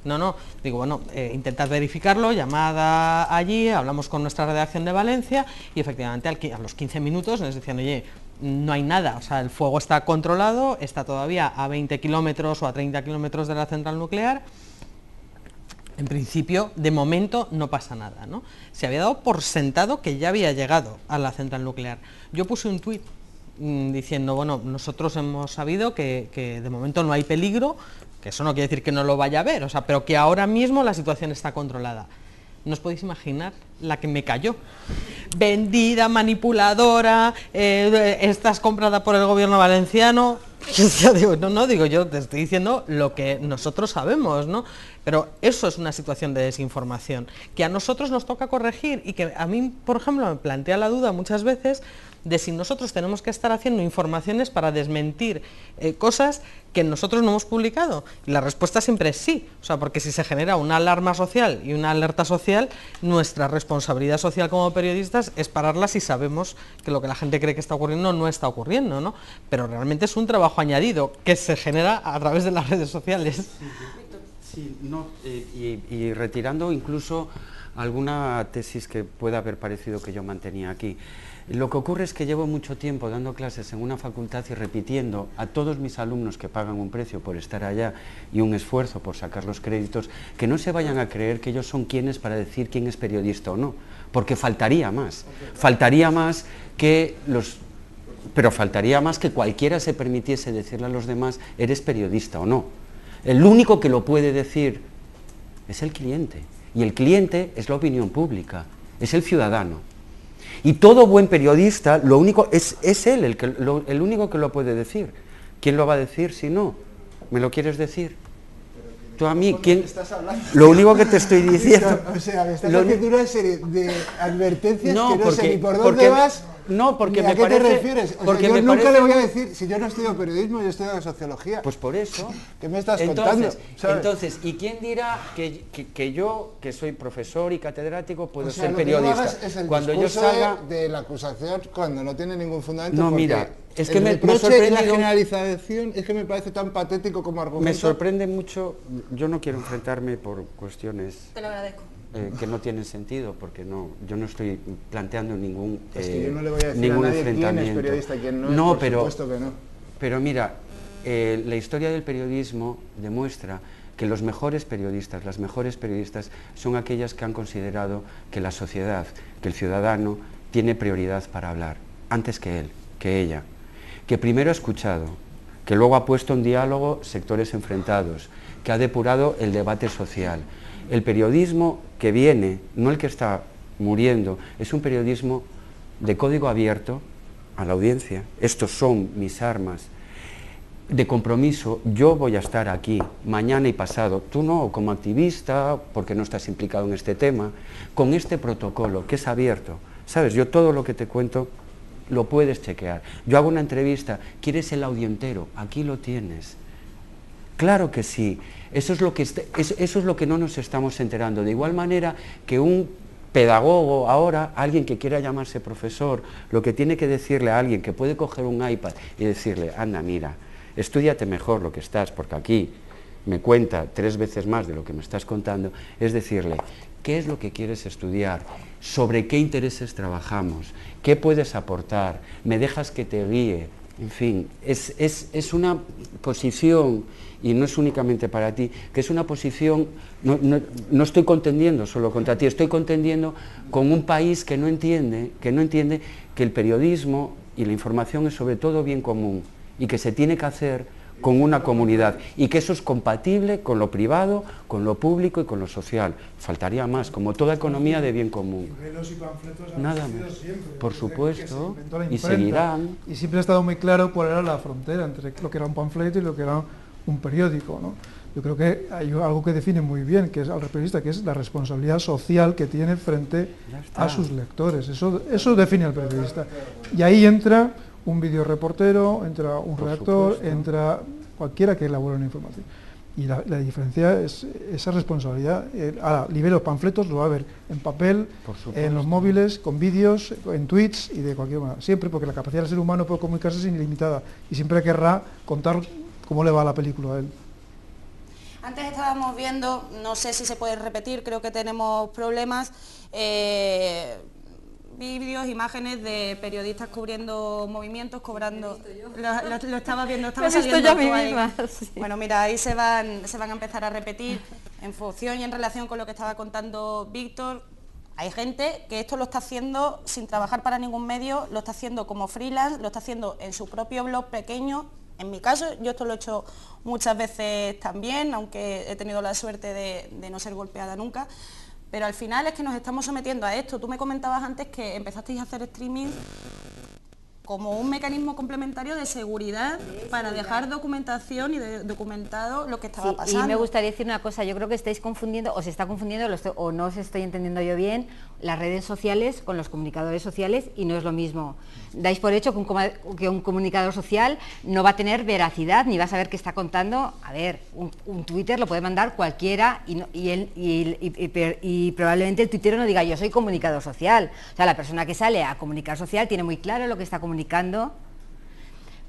No, digo, bueno, intentad verificarlo, llamada allí, hablamos con nuestra redacción de Valencia y efectivamente a los 15 minutos nos decían, oye, no hay nada, o sea, el fuego está controlado, está todavía a 20 kilómetros o a 30 kilómetros de la central nuclear. En principio, de momento, no pasa nada, ¿no? Se había dado por sentado que ya había llegado a la central nuclear. Yo puse un tuit diciendo, bueno, nosotros hemos sabido que de momento no hay peligro, que eso no quiere decir que no lo vaya a haber, o sea, pero que ahora mismo la situación está controlada. No os podéis imaginar la que me cayó. Vendida, manipuladora, estás comprada por el gobierno valenciano. Yo ya digo, digo, yo te estoy diciendo lo que nosotros sabemos, ¿no? Pero eso es una situación de desinformación, que a nosotros nos toca corregir y que a mí, por ejemplo, me plantea la duda muchas veces de si nosotros tenemos que estar haciendo informaciones para desmentir cosas que nosotros no hemos publicado. Y la respuesta siempre es sí, o sea, porque si se genera una alarma social y una alerta social, nuestra responsabilidad social como periodistas es pararla si sabemos que lo que la gente cree que está ocurriendo no está ocurriendo, ¿no? Pero realmente es un trabajo añadido que se genera a través de las redes sociales. Sí, no, y retirando incluso alguna tesis que pueda haber parecido que yo mantenía aquí. Lo que ocurre es que llevo mucho tiempo dando clases en una facultad y repitiendo a todos mis alumnos que pagan un precio por estar allá y un esfuerzo por sacar los créditos, que no se vayan a creer que ellos son quienes para decir quién es periodista o no, porque faltaría más que pero faltaría más que cualquiera se permitiese decirle a los demás, eres periodista o no. El único que lo puede decir es el cliente, y el cliente es la opinión pública, es el ciudadano. Y todo buen periodista, lo único es él el único que lo puede decir. ¿Quién lo va a decir si no? ¿Me lo quieres decir? Tú a mí, ¿quién? Lo único que te estoy diciendo... O sea, me estás haciendo una serie de advertencias que no sé ni por dónde vas. No, porque ¿A qué te refieres? O sea, yo nunca le voy a decir, si yo no estudio periodismo, yo estudio sociología. Pues por eso. ¿Qué me estás contando? Entonces, ¿y quién dirá que yo, que soy profesor y catedrático, puedo ser periodista? Es el cuando yo salga de la acusación cuando no tiene ningún fundamento. No, mira, es que el me reproche y la generalización es que me parece tan patético como argumento. Me sorprende mucho, yo no quiero enfrentarme por cuestiones... Te lo agradezco. Que no tienen sentido, porque yo no estoy planteando ningún es que yo no le voy a decir a nadie quién es periodista y quién no es, por supuesto que no. Pero mira, la historia del periodismo demuestra que los mejores periodistas, las mejores periodistas son aquellas que han considerado que la sociedad, que el ciudadano tiene prioridad para hablar, antes que él, que ella, que primero ha escuchado, que luego ha puesto en diálogo sectores enfrentados, que ha depurado el debate social. El periodismo que viene, no el que está muriendo, es un periodismo de código abierto a la audiencia. Estos son mis armas de compromiso. Yo voy a estar aquí mañana y pasado, tú no, como activista, porque no estás implicado en este tema, con este protocolo que es abierto. ¿Sabes? Yo todo lo que te cuento lo puedes chequear. Yo hago una entrevista, ¿quieres el audio entero? Aquí lo tienes. Claro que sí, eso es lo que no nos estamos enterando. De igual manera que un pedagogo ahora, alguien que quiera llamarse profesor, lo que tiene que decirle a alguien que puede coger un iPad y decirle, anda, mira, estúdiate mejor lo que estás, porque aquí me cuenta 3 veces más de lo que me estás contando, es decirle, ¿qué es lo que quieres estudiar? ¿Sobre qué intereses trabajamos? ¿Qué puedes aportar? ¿Me dejas que te guíe? En fin, es una posición, y no es únicamente para ti, que es una posición, no estoy contendiendo solo contra ti, estoy contendiendo con un país que no entiende que el periodismo y la información es sobre todo bien común y que se tiene que hacer con una comunidad y que eso es compatible con lo privado, con lo público y con lo social. Faltaría más, como toda economía de bien común. Libreros y panfletos han Nada existido más, siempre, por supuesto, y imprenta, seguirán. Y siempre ha estado muy claro cuál era la frontera entre lo que era un panfleto y lo que era un periódico, ¿no? Yo creo que hay algo que define muy bien, que es al periodista, que es la responsabilidad social que tiene frente a sus lectores. Eso define al periodista. Y ahí entra un videoreportero, entra un redactor, entra cualquiera que elabore una información. Y la diferencia es esa responsabilidad. Ahora, libreros, panfletos, lo va a ver en papel, en los móviles, con vídeos, en tweets y de cualquier manera. Siempre, porque la capacidad del ser humano puede comunicarse es ilimitada y siempre querrá contar cómo le va la película a él. Antes estábamos viendo, no sé si se puede repetir, creo que tenemos problemas, vídeos, imágenes de periodistas cubriendo movimientos, cobrando... Lo estaba viendo, estaba saliendo yo a mí misma, sí. Bueno, mira, ahí se van a empezar a repetir en función y en relación con lo que estaba contando Víctor. Hay gente que esto lo está haciendo sin trabajar para ningún medio, lo está haciendo como freelance, lo está haciendo en su propio blog pequeño. En mi caso, yo esto lo he hecho muchas veces también, aunque he tenido la suerte de no ser golpeada nunca. Pero al final es que nos estamos sometiendo a esto. Tú me comentabas antes que empezasteis a hacer streaming como un mecanismo complementario de seguridad para dejar documentación y documentado lo que estaba pasando. Y me gustaría decir una cosa, yo creo que estáis confundiendo, o se está confundiendo, o no os estoy entendiendo yo bien, las redes sociales con los comunicadores sociales, y no es lo mismo. Dais por hecho que un comunicador social no va a tener veracidad, ni va a saber qué está contando. A ver, un Twitter lo puede mandar cualquiera y probablemente el tuitero no diga yo soy comunicador social. O sea, la persona que sale a comunicar social tiene muy claro lo que está comunicando.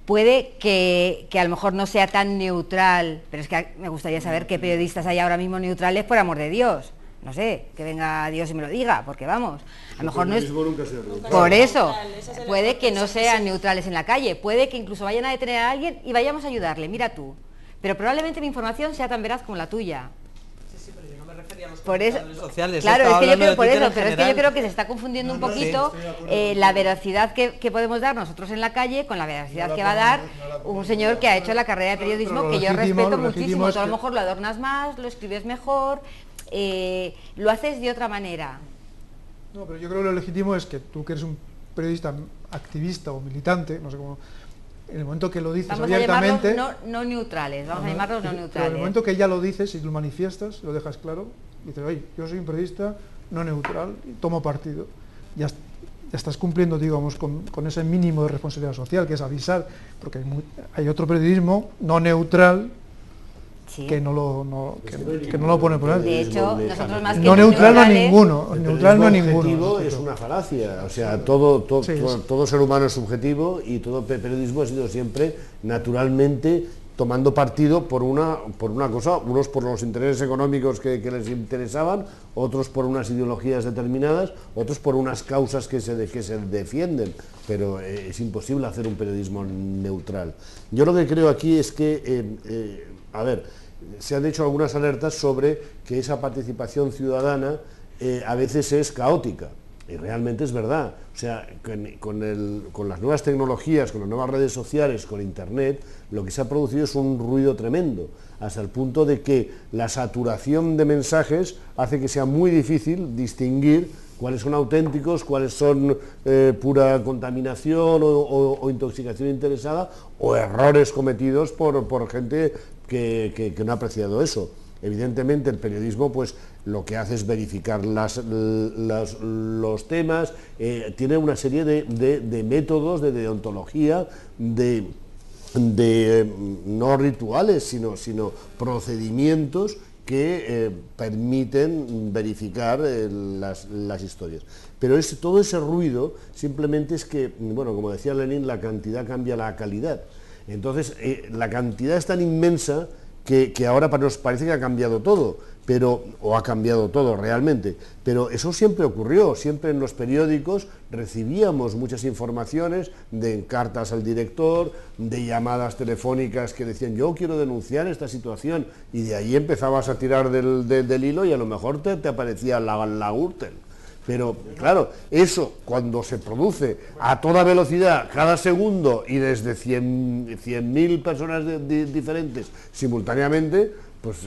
Puede que a lo mejor no sea tan neutral, pero es que me gustaría saber qué periodistas hay ahora mismo neutrales, por amor de Dios. No sé, que venga Dios y me lo diga, porque vamos, a lo mejor no es... Por eso, puede que no sean neutrales en la calle, puede que incluso vayan a detener a alguien y vayamos a ayudarle, mira tú. Pero probablemente mi información sea tan veraz como la tuya. Por eso, sociales, claro, es que yo creo por eso, pero es que yo creo que se está confundiendo un poquito la veracidad que podemos dar nosotros en la calle con la veracidad que va a dar un señor que ha hecho la carrera de periodismo, que yo respeto muchísimo. Tú a lo mejor lo adornas más, lo escribes mejor, lo haces de otra manera. No, pero yo creo que lo legítimo es que tú, que eres un periodista activista o militante, no sé cómo, en el momento que lo dices abiertamente... Vamos a llamarlos no neutrales, vamos a llamarlos no neutrales. Pero en el momento que ya lo dices y lo manifiestas, lo dejas claro, dices, oye, yo soy un periodista no neutral y tomo partido. Ya estás cumpliendo, digamos, con ese mínimo de responsabilidad social, que es avisar, porque hay otro periodismo no neutral, sí, que no lo pone por ahí. De hecho, nosotros más que no neutral no ninguno, neutral no ninguno. Es una falacia, o sea, todo ser humano es subjetivo y todo periodismo ha sido siempre naturalmente tomando partido por una cosa, unos por los intereses económicos que les interesaban, otros por unas ideologías determinadas, otros por unas causas que se defienden, pero es imposible hacer un periodismo neutral. Yo lo que creo aquí es que, a ver, se han hecho algunas alertas sobre que esa participación ciudadana a veces es caótica, y realmente es verdad. O sea, con las nuevas tecnologías, con las nuevas redes sociales, con Internet, lo que se ha producido es un ruido tremendo, hasta el punto de que la saturación de mensajes hace que sea muy difícil distinguir cuáles son auténticos, cuáles son pura contaminación o intoxicación interesada, o errores cometidos por gente que no ha apreciado eso. Evidentemente el periodismo pues lo que hace es verificar los temas, tiene una serie de métodos, de deontología, no rituales, sino procedimientos que permiten verificar las historias. Pero todo ese ruido simplemente es que, bueno, como decía Lenin, la cantidad cambia la calidad. Entonces, la cantidad es tan inmensa que ahora nos parece que ha cambiado todo, o ha cambiado todo realmente, pero eso siempre ocurrió, siempre en los periódicos recibíamos muchas informaciones de cartas al director, de llamadas telefónicas que decían yo quiero denunciar esta situación, y de ahí empezabas a tirar del hilo y a lo mejor te aparecía la Gürtel. Pero claro, eso cuando se produce a toda velocidad, cada segundo y desde 100.000 personas diferentes simultáneamente, pues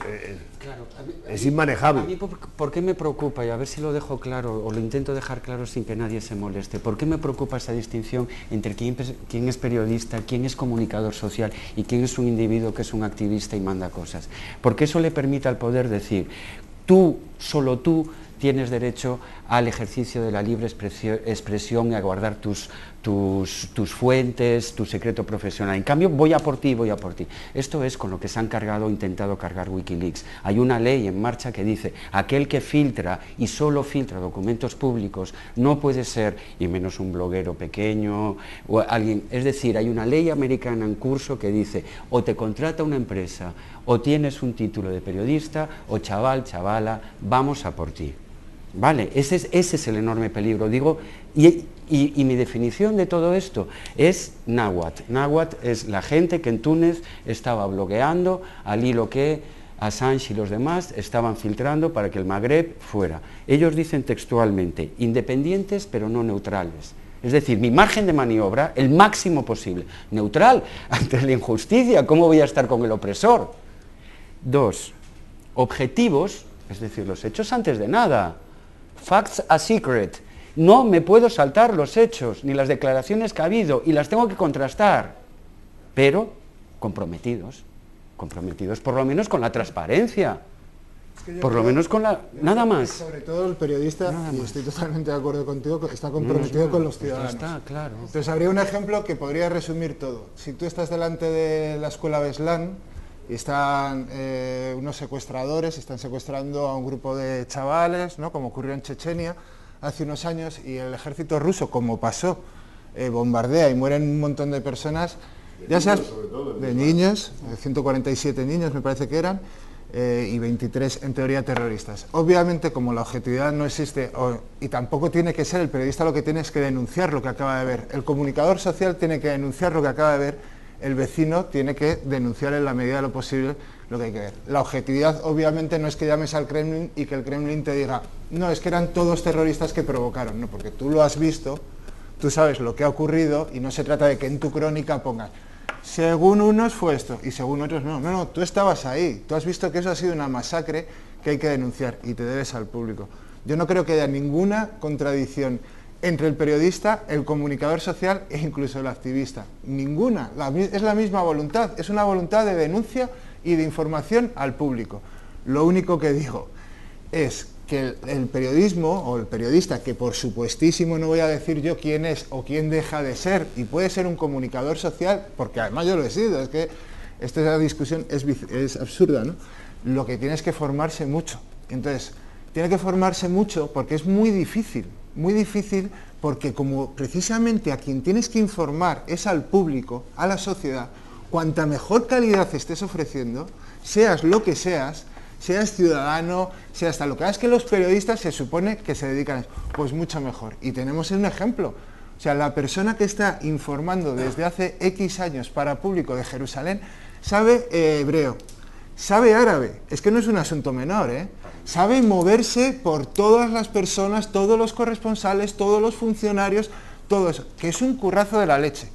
claro, es inmanejable. A mí, ¿por qué me preocupa? Y a ver si lo dejo claro, o lo intento dejar claro sin que nadie se moleste. ¿Por qué me preocupa esa distinción entre quién es periodista, quién es comunicador social y quién es un individuo que es un activista y manda cosas? Porque eso le permite al poder decir, tú, solo tú, tienes derecho al ejercicio de la libre expresión y a guardar tus fuentes, tu secreto profesional. En cambio, voy a por ti, voy a por ti. Esto es con lo que se han intentado cargar Wikileaks. Hay una ley en marcha que dice, aquel que filtra y solo filtra documentos públicos no puede ser, y menos un bloguero pequeño, o alguien. Es decir, hay una ley americana en curso que dice, o te contrata una empresa, o tienes un título de periodista, o chaval, chavala, vamos a por ti. Vale, ese es el enorme peligro, digo, y mi definición de todo esto es náhuatl. Náhuatl es la gente que en Túnez estaba blogueando al hilo que Assange y los demás estaban filtrando para que el Magreb fuera. Ellos dicen textualmente, independientes pero no neutrales. Es decir, mi margen de maniobra, el máximo posible. Neutral ante la injusticia, ¿cómo voy a estar con el opresor? 2, objetivos, es decir, los hechos antes de nada. Facts are secret. No me puedo saltar los hechos, ni las declaraciones que ha habido, y las tengo que contrastar, pero comprometidos por lo menos con la transparencia, por lo menos con la... nada más. Sobre todo el periodista, y estoy totalmente de acuerdo contigo, está comprometido con los ciudadanos. Está, claro. Entonces habría un ejemplo que podría resumir todo. Si tú estás delante de la escuela Beslan y están unos secuestradores, están secuestrando a un grupo de chavales, ¿no?, como ocurrió en Chechenia hace unos años, y el ejército ruso, como pasó, bombardea y mueren un montón de personas, ya seas de niños, 147 niños me parece que eran, y 23 en teoría terroristas. Obviamente, como la objetividad no existe, y tampoco tiene que ser, el periodista lo que tiene es que denunciar lo que acaba de ver, el comunicador social tiene que denunciar lo que acaba de ver, el vecino tiene que denunciar en la medida de lo posible lo que hay que ver. La objetividad obviamente no es que llames al Kremlin y que el Kremlin te diga, no, es que eran todos terroristas que provocaron, no, porque tú lo has visto, tú sabes lo que ha ocurrido y no se trata de que en tu crónica pongas, según unos fue esto y según otros no. No, tú estabas ahí, tú has visto que eso ha sido una masacre que hay que denunciar y te debes al público. Yo no creo que haya ninguna contradicción entre el periodista, el comunicador social e incluso el activista. Ninguna, es la misma voluntad, es una voluntad de denuncia y de información al público. Lo único que digo es que el periodismo o el periodista, que por supuestísimo no voy a decir yo quién es o quién deja de ser, y puede ser un comunicador social, porque además yo lo he sido, es que esta discusión es absurda, ¿no? Lo que tiene es que formarse mucho. Entonces, tiene que formarse mucho porque es muy difícil porque como precisamente a quien tienes que informar es al público, a la sociedad, cuanta mejor calidad estés ofreciendo, seas lo que seas ciudadano, seas tal. Lo que pasa es que los periodistas se supone que se dedican a eso, pues mucho mejor. Y tenemos un ejemplo. O sea, la persona que está informando desde hace X años para público de Jerusalén sabe hebreo, sabe árabe, es que no es un asunto menor, sabe moverse por todas las personas, todos los corresponsales, todos los funcionarios, todo eso, que es un currazo de la leche.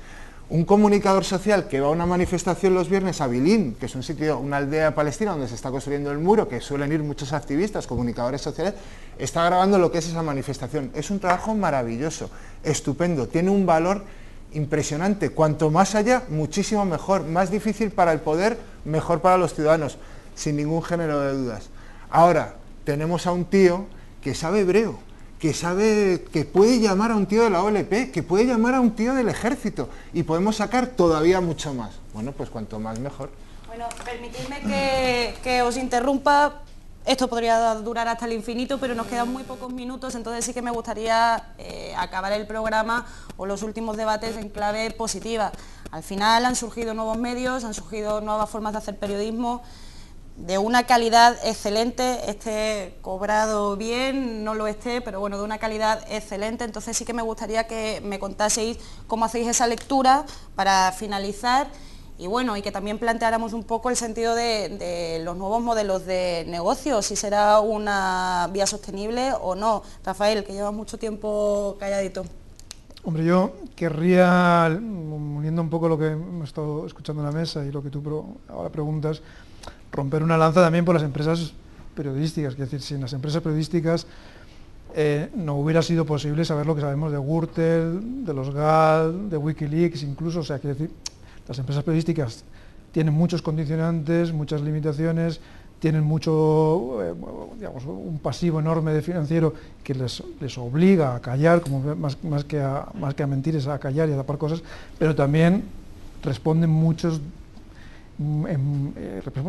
Un comunicador social que va a una manifestación los viernes a Bilín, que es un sitio, una aldea palestina donde se está construyendo el muro, que suelen ir muchos activistas, comunicadores sociales, está grabando lo que es esa manifestación. Es un trabajo maravilloso, estupendo, tiene un valor impresionante. Cuanto más haya, muchísimo mejor, más difícil para el poder, mejor para los ciudadanos, sin ningún género de dudas. Ahora, tenemos a un tío que sabe hebreo, que puede llamar a un tío de la OLP, que puede llamar a un tío del ejército, y podemos sacar todavía mucho más. Bueno, pues cuanto más mejor. Bueno, permitidme que os interrumpa. Esto podría durar hasta el infinito, pero nos quedan muy pocos minutos, entonces sí que me gustaría acabar el programa o los últimos debates en clave positiva. Al final han surgido nuevos medios, han surgido nuevas formas de hacer periodismo, de una calidad excelente, esté cobrado bien, no lo esté, pero bueno, de una calidad excelente. Entonces sí que me gustaría que me contaseis cómo hacéis esa lectura para finalizar, y bueno, y que también planteáramos un poco el sentido de los nuevos modelos de negocio, si será una vía sostenible o no. Rafael, que lleva mucho tiempo calladito. Hombre, yo querría, uniendo un poco lo que hemos estado escuchando en la mesa y lo que tú ahora preguntas, romper una lanza también por las empresas periodísticas. Es decir, sin las empresas periodísticas no hubiera sido posible saber lo que sabemos de Gürtel, de los GAL, de Wikileaks incluso. O sea, quiero decir, las empresas periodísticas tienen muchos condicionantes, muchas limitaciones, tienen mucho, digamos, un pasivo enorme de financiero que les obliga a callar, como más que a mentir, es a callar y a tapar cosas, pero también responden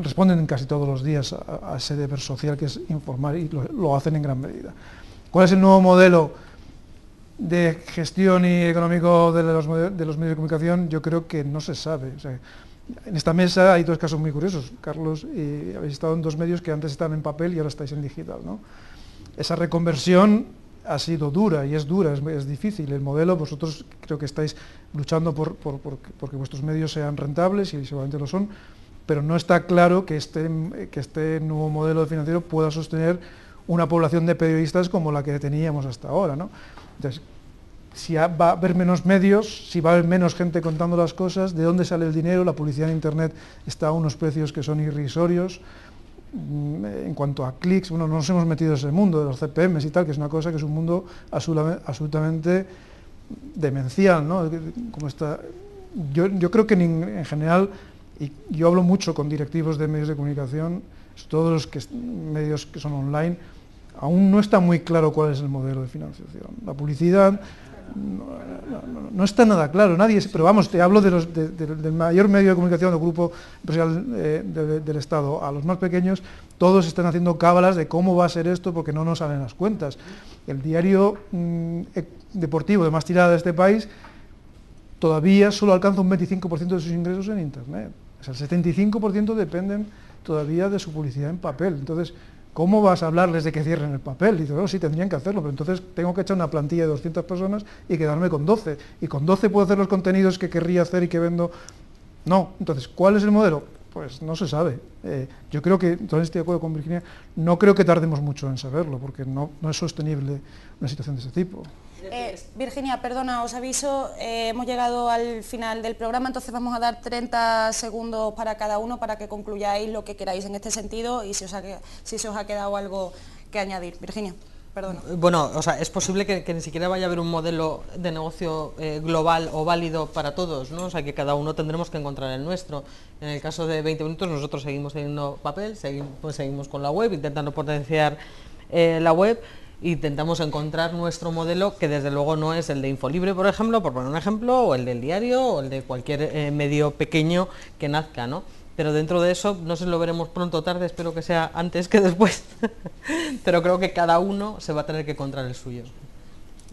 responden casi todos los días a ese deber social que es informar, y lo hacen en gran medida. ¿Cuál es el nuevo modelo de gestión y económico de los medios de comunicación? Yo creo que no se sabe. O sea, en esta mesa hay dos casos muy curiosos. Carlos, habéis estado en dos medios que antes estaban en papel y ahora estáis en digital, ¿no? Esa reconversión ha sido dura y es dura, es difícil. El modelo, vosotros creo que estáis luchando porque vuestros medios sean rentables, y seguramente lo son, pero no está claro que este nuevo modelo de financiero pueda sostener una población de periodistas como la que teníamos hasta ahora, ¿no? Entonces, si va a haber menos medios, si va a haber menos gente contando las cosas, ¿de dónde sale el dinero? La publicidad en Internet está a unos precios que son irrisorios. en cuanto a clics, bueno, no nos hemos metido en ese mundo de los CPMs y tal, que es una cosa que es un mundo absolutamente demencial, ¿no? Como está, yo creo que en general, y yo hablo mucho con directivos de medios de comunicación, todos los medios que son online, aún no está muy claro cuál es el modelo de financiación. La publicidad no está nada claro, pero vamos, te hablo del mayor medio de comunicación del grupo empresarial del Estado a los más pequeños, todos están haciendo cábalas de cómo va a ser esto porque no nos salen las cuentas. El diario deportivo de más tirada de este país todavía solo alcanza un 25% de sus ingresos en Internet. O sea, el 75% dependen todavía de su publicidad en papel. Entonces, ¿cómo vas a hablarles de que cierren el papel? Y dices, bueno, sí, tendrían que hacerlo, pero entonces tengo que echar una plantilla de 200 personas y quedarme con 12. Y con 12 puedo hacer los contenidos que querría hacer y que vendo. No. Entonces, ¿cuál es el modelo? Pues no se sabe. Yo creo que, entonces estoy de acuerdo con Virginia, no creo que tardemos mucho en saberlo, porque no es sostenible una situación de ese tipo. Virginia, perdona, os aviso, hemos llegado al final del programa, entonces vamos a dar 30 segundos para cada uno para que concluyáis lo que queráis en este sentido y si se os ha quedado algo que añadir. Virginia, perdona. Bueno, o sea, es posible que ni siquiera vaya a haber un modelo de negocio global o válido para todos, ¿no? O sea, que cada uno tendremos que encontrar el nuestro. En el caso de 20 minutos nosotros seguimos teniendo papel, seguimos con la web, intentando potenciar la web. Intentamos encontrar nuestro modelo, que desde luego no es el de Infolibre, por ejemplo, por poner un ejemplo, o el del diario, o el de cualquier medio pequeño que nazca, ¿no? Pero dentro de eso, no sé si lo veremos pronto o tarde, espero que sea antes que después, pero creo que cada uno se va a tener que encontrar el suyo.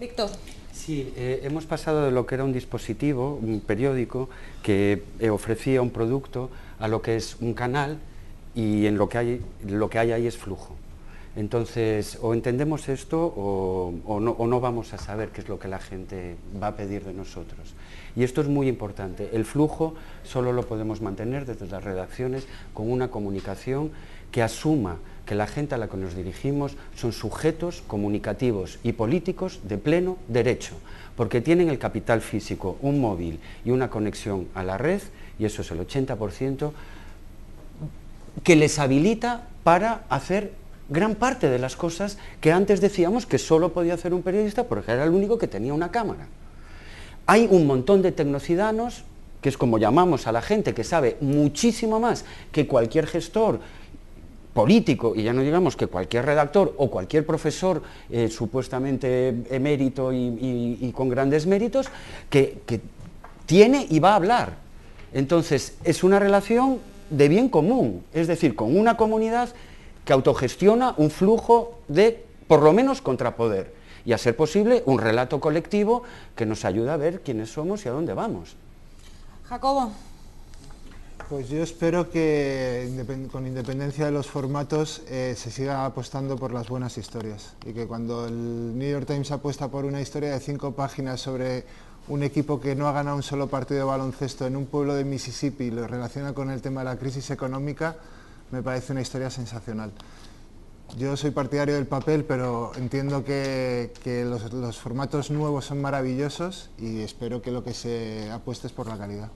Víctor. Sí, hemos pasado de lo que era un dispositivo, un periódico, que ofrecía un producto, a lo que es un canal, y en lo que hay ahí es flujo. Entonces, o entendemos esto o no vamos a saber qué es lo que la gente va a pedir de nosotros. Y esto es muy importante. El flujo solo lo podemos mantener desde las redacciones con una comunicación que asuma que la gente a la que nos dirigimos son sujetos comunicativos y políticos de pleno derecho, porque tienen el capital físico, un móvil y una conexión a la red, y eso es el 80%, que les habilita para hacer gran parte de las cosas que antes decíamos que solo podía hacer un periodista porque era el único que tenía una cámara. Hay un montón de tecnociudadanos, que es como llamamos a la gente que sabe muchísimo más que cualquier gestor político, y ya no digamos que cualquier redactor o cualquier profesor supuestamente emérito y con grandes méritos, que tiene y va a hablar. Entonces, es una relación de bien común, es decir, con una comunidad que autogestiona un flujo de, por lo menos, contrapoder, y a ser posible, un relato colectivo que nos ayuda a ver quiénes somos y a dónde vamos. Jacobo. Pues yo espero que, con independencia de los formatos, se siga apostando por las buenas historias, y que cuando el New York Times apuesta por una historia de 5 páginas sobre un equipo que no ha ganado un solo partido de baloncesto en un pueblo de Mississippi y lo relaciona con el tema de la crisis económica, me parece una historia sensacional. Yo soy partidario del papel, pero entiendo que los formatos nuevos son maravillosos y espero que lo que se apueste es por la calidad.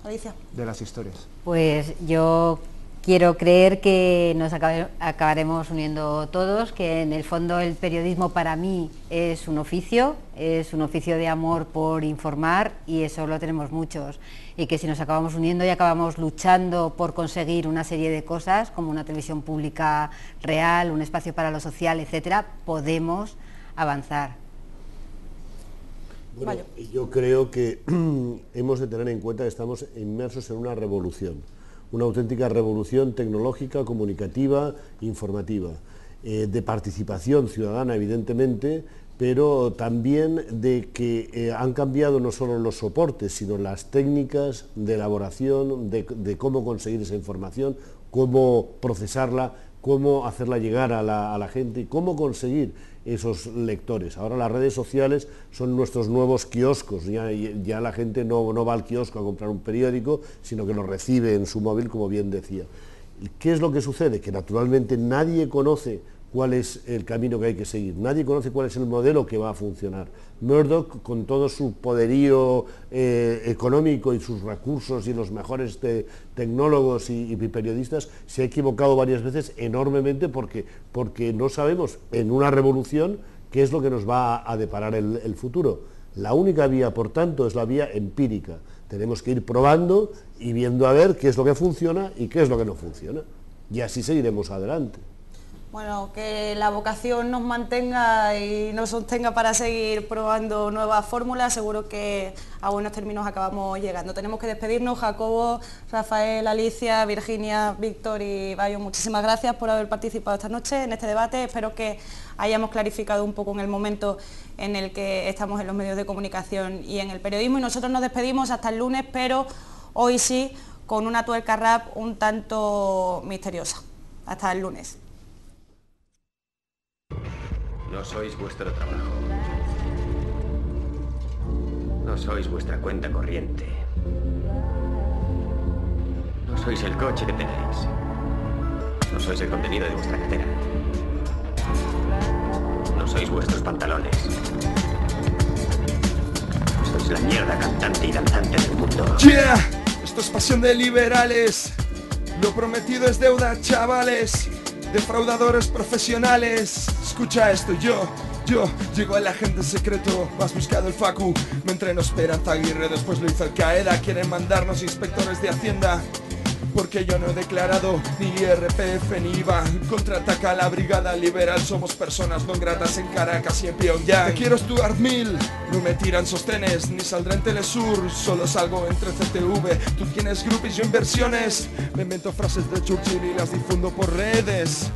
Alicia. De las historias. Pues yo quiero creer que nos acabaremos uniendo todos, que en el fondo el periodismo para mí es un oficio de amor por informar, y eso lo tenemos muchos, y que si nos acabamos uniendo y acabamos luchando por conseguir una serie de cosas, como una televisión pública real, un espacio para lo social, etcétera, podemos avanzar. Bueno, yo creo que hemos de tener en cuenta que estamos inmersos en una revolución, una auténtica revolución tecnológica, comunicativa, informativa, de participación ciudadana, evidentemente, pero también de que han cambiado no solo los soportes, sino las técnicas de elaboración, de cómo conseguir esa información, cómo procesarla, cómo hacerla llegar a la gente y cómo conseguir esos lectores. Ahora las redes sociales son nuestros nuevos kioscos, ya la gente no va al kiosco a comprar un periódico, sino que lo recibe en su móvil, como bien decía. ¿Qué es lo que sucede? Que naturalmente nadie conoce cuál es el camino que hay que seguir, nadie conoce cuál es el modelo que va a funcionar. Murdoch, con todo su poderío económico y sus recursos y los mejores tecnólogos y periodistas, se ha equivocado varias veces enormemente porque no sabemos en una revolución qué es lo que nos va a deparar el futuro. La única vía, por tanto, es la vía empírica. Tenemos que ir probando y viendo a ver qué es lo que funciona y qué es lo que no funciona. Y así seguiremos adelante. Bueno, que la vocación nos mantenga y nos sostenga para seguir probando nuevas fórmulas. Seguro que a buenos términos acabamos llegando. Tenemos que despedirnos. Jacobo, Rafael, Alicia, Virginia, Víctor y Bayo, muchísimas gracias por haber participado esta noche en este debate. Espero que hayamos clarificado un poco en el momento en el que estamos en los medios de comunicación y en el periodismo. Y nosotros nos despedimos hasta el lunes, pero hoy sí, con una tuerca rap un tanto misteriosa. Hasta el lunes. No sois vuestro trabajo. No sois vuestra cuenta corriente. No sois el coche que tenéis. No sois el contenido de vuestra cartera. No sois vuestros pantalones. Sois la mierda cantante y danzante del mundo. ¡Yeah! Esto es pasión de liberales. Lo prometido es deuda, chavales. Defraudadores profesionales. Escucha esto, yo llego al agente secreto, más buscado el Facu. Me entrenó Esperanza Aguirre, después lo hizo Al Qaeda. Quieren mandarnos inspectores de Hacienda porque yo no he declarado ni IRPF ni IVA. Contraataca la brigada liberal. Somos personas no gratas en Caracas y en Pyongyang. Te quiero Stuart Mill. No me tiran sostenes, ni saldré en Telesur. Solo salgo entre CTV. Tú tienes groupies, yo inversiones. Me invento frases de Churchill y las difundo por redes.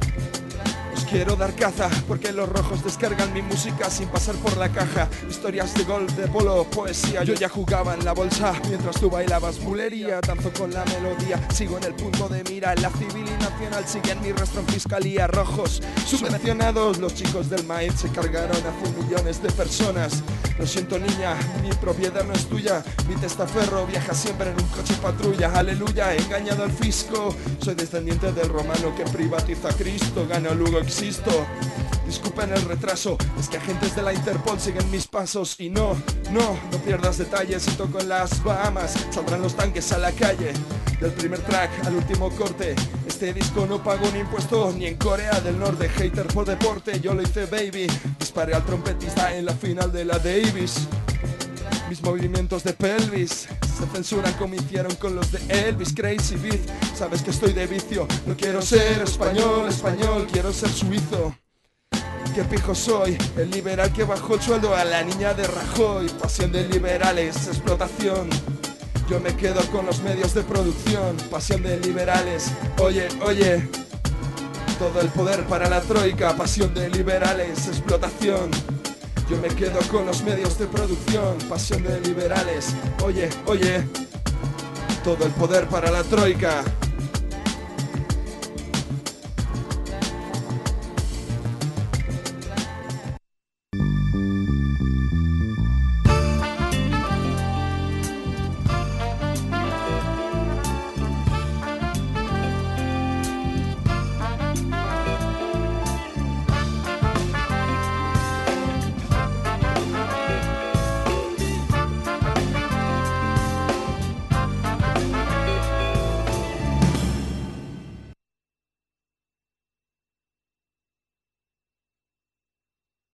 Quiero dar caza porque los rojos descargan mi música sin pasar por la caja. Historias de golf, de polo, poesía. Yo ya jugaba en la bolsa mientras tú bailabas bulería. Danzo con la melodía, sigo en el punto de mira. La civil y nacional siguen mi rastro en fiscalía. Rojos subvencionados, los chicos del maíz se cargaron a 100 millones de personas. Lo siento niña, mi propiedad no es tuya. Mi testaferro viaja siempre en un coche patrulla. Aleluya, he engañado al fisco. Soy descendiente del romano que privatiza a Cristo. Gano Lugo, existo. Disculpen el retraso, es que agentes de la Interpol siguen mis pasos. Y no pierdas detalles. Si toco en las Bahamas, saldrán los tanques a la calle. Del primer track al último corte, este disco no pagó ni impuesto ni en Corea del Norte. Hater por deporte, yo lo hice baby. Disparé al trompetista en la final de la Davis. Mis movimientos de pelvis se censuran como hicieron con los de Elvis. Crazy Beat, sabes que estoy de vicio. No quiero ser español, quiero ser suizo. ¿Qué pijo soy? El liberal que bajó el sueldo a la niña de Rajoy. Pasión de liberales, explotación. Yo me quedo con los medios de producción. Pasión de liberales, oye. Todo el poder para la troika. Pasión de liberales, explotación. Yo me quedo con los medios de producción. Pasión de liberales, oye. Todo el poder para la troika.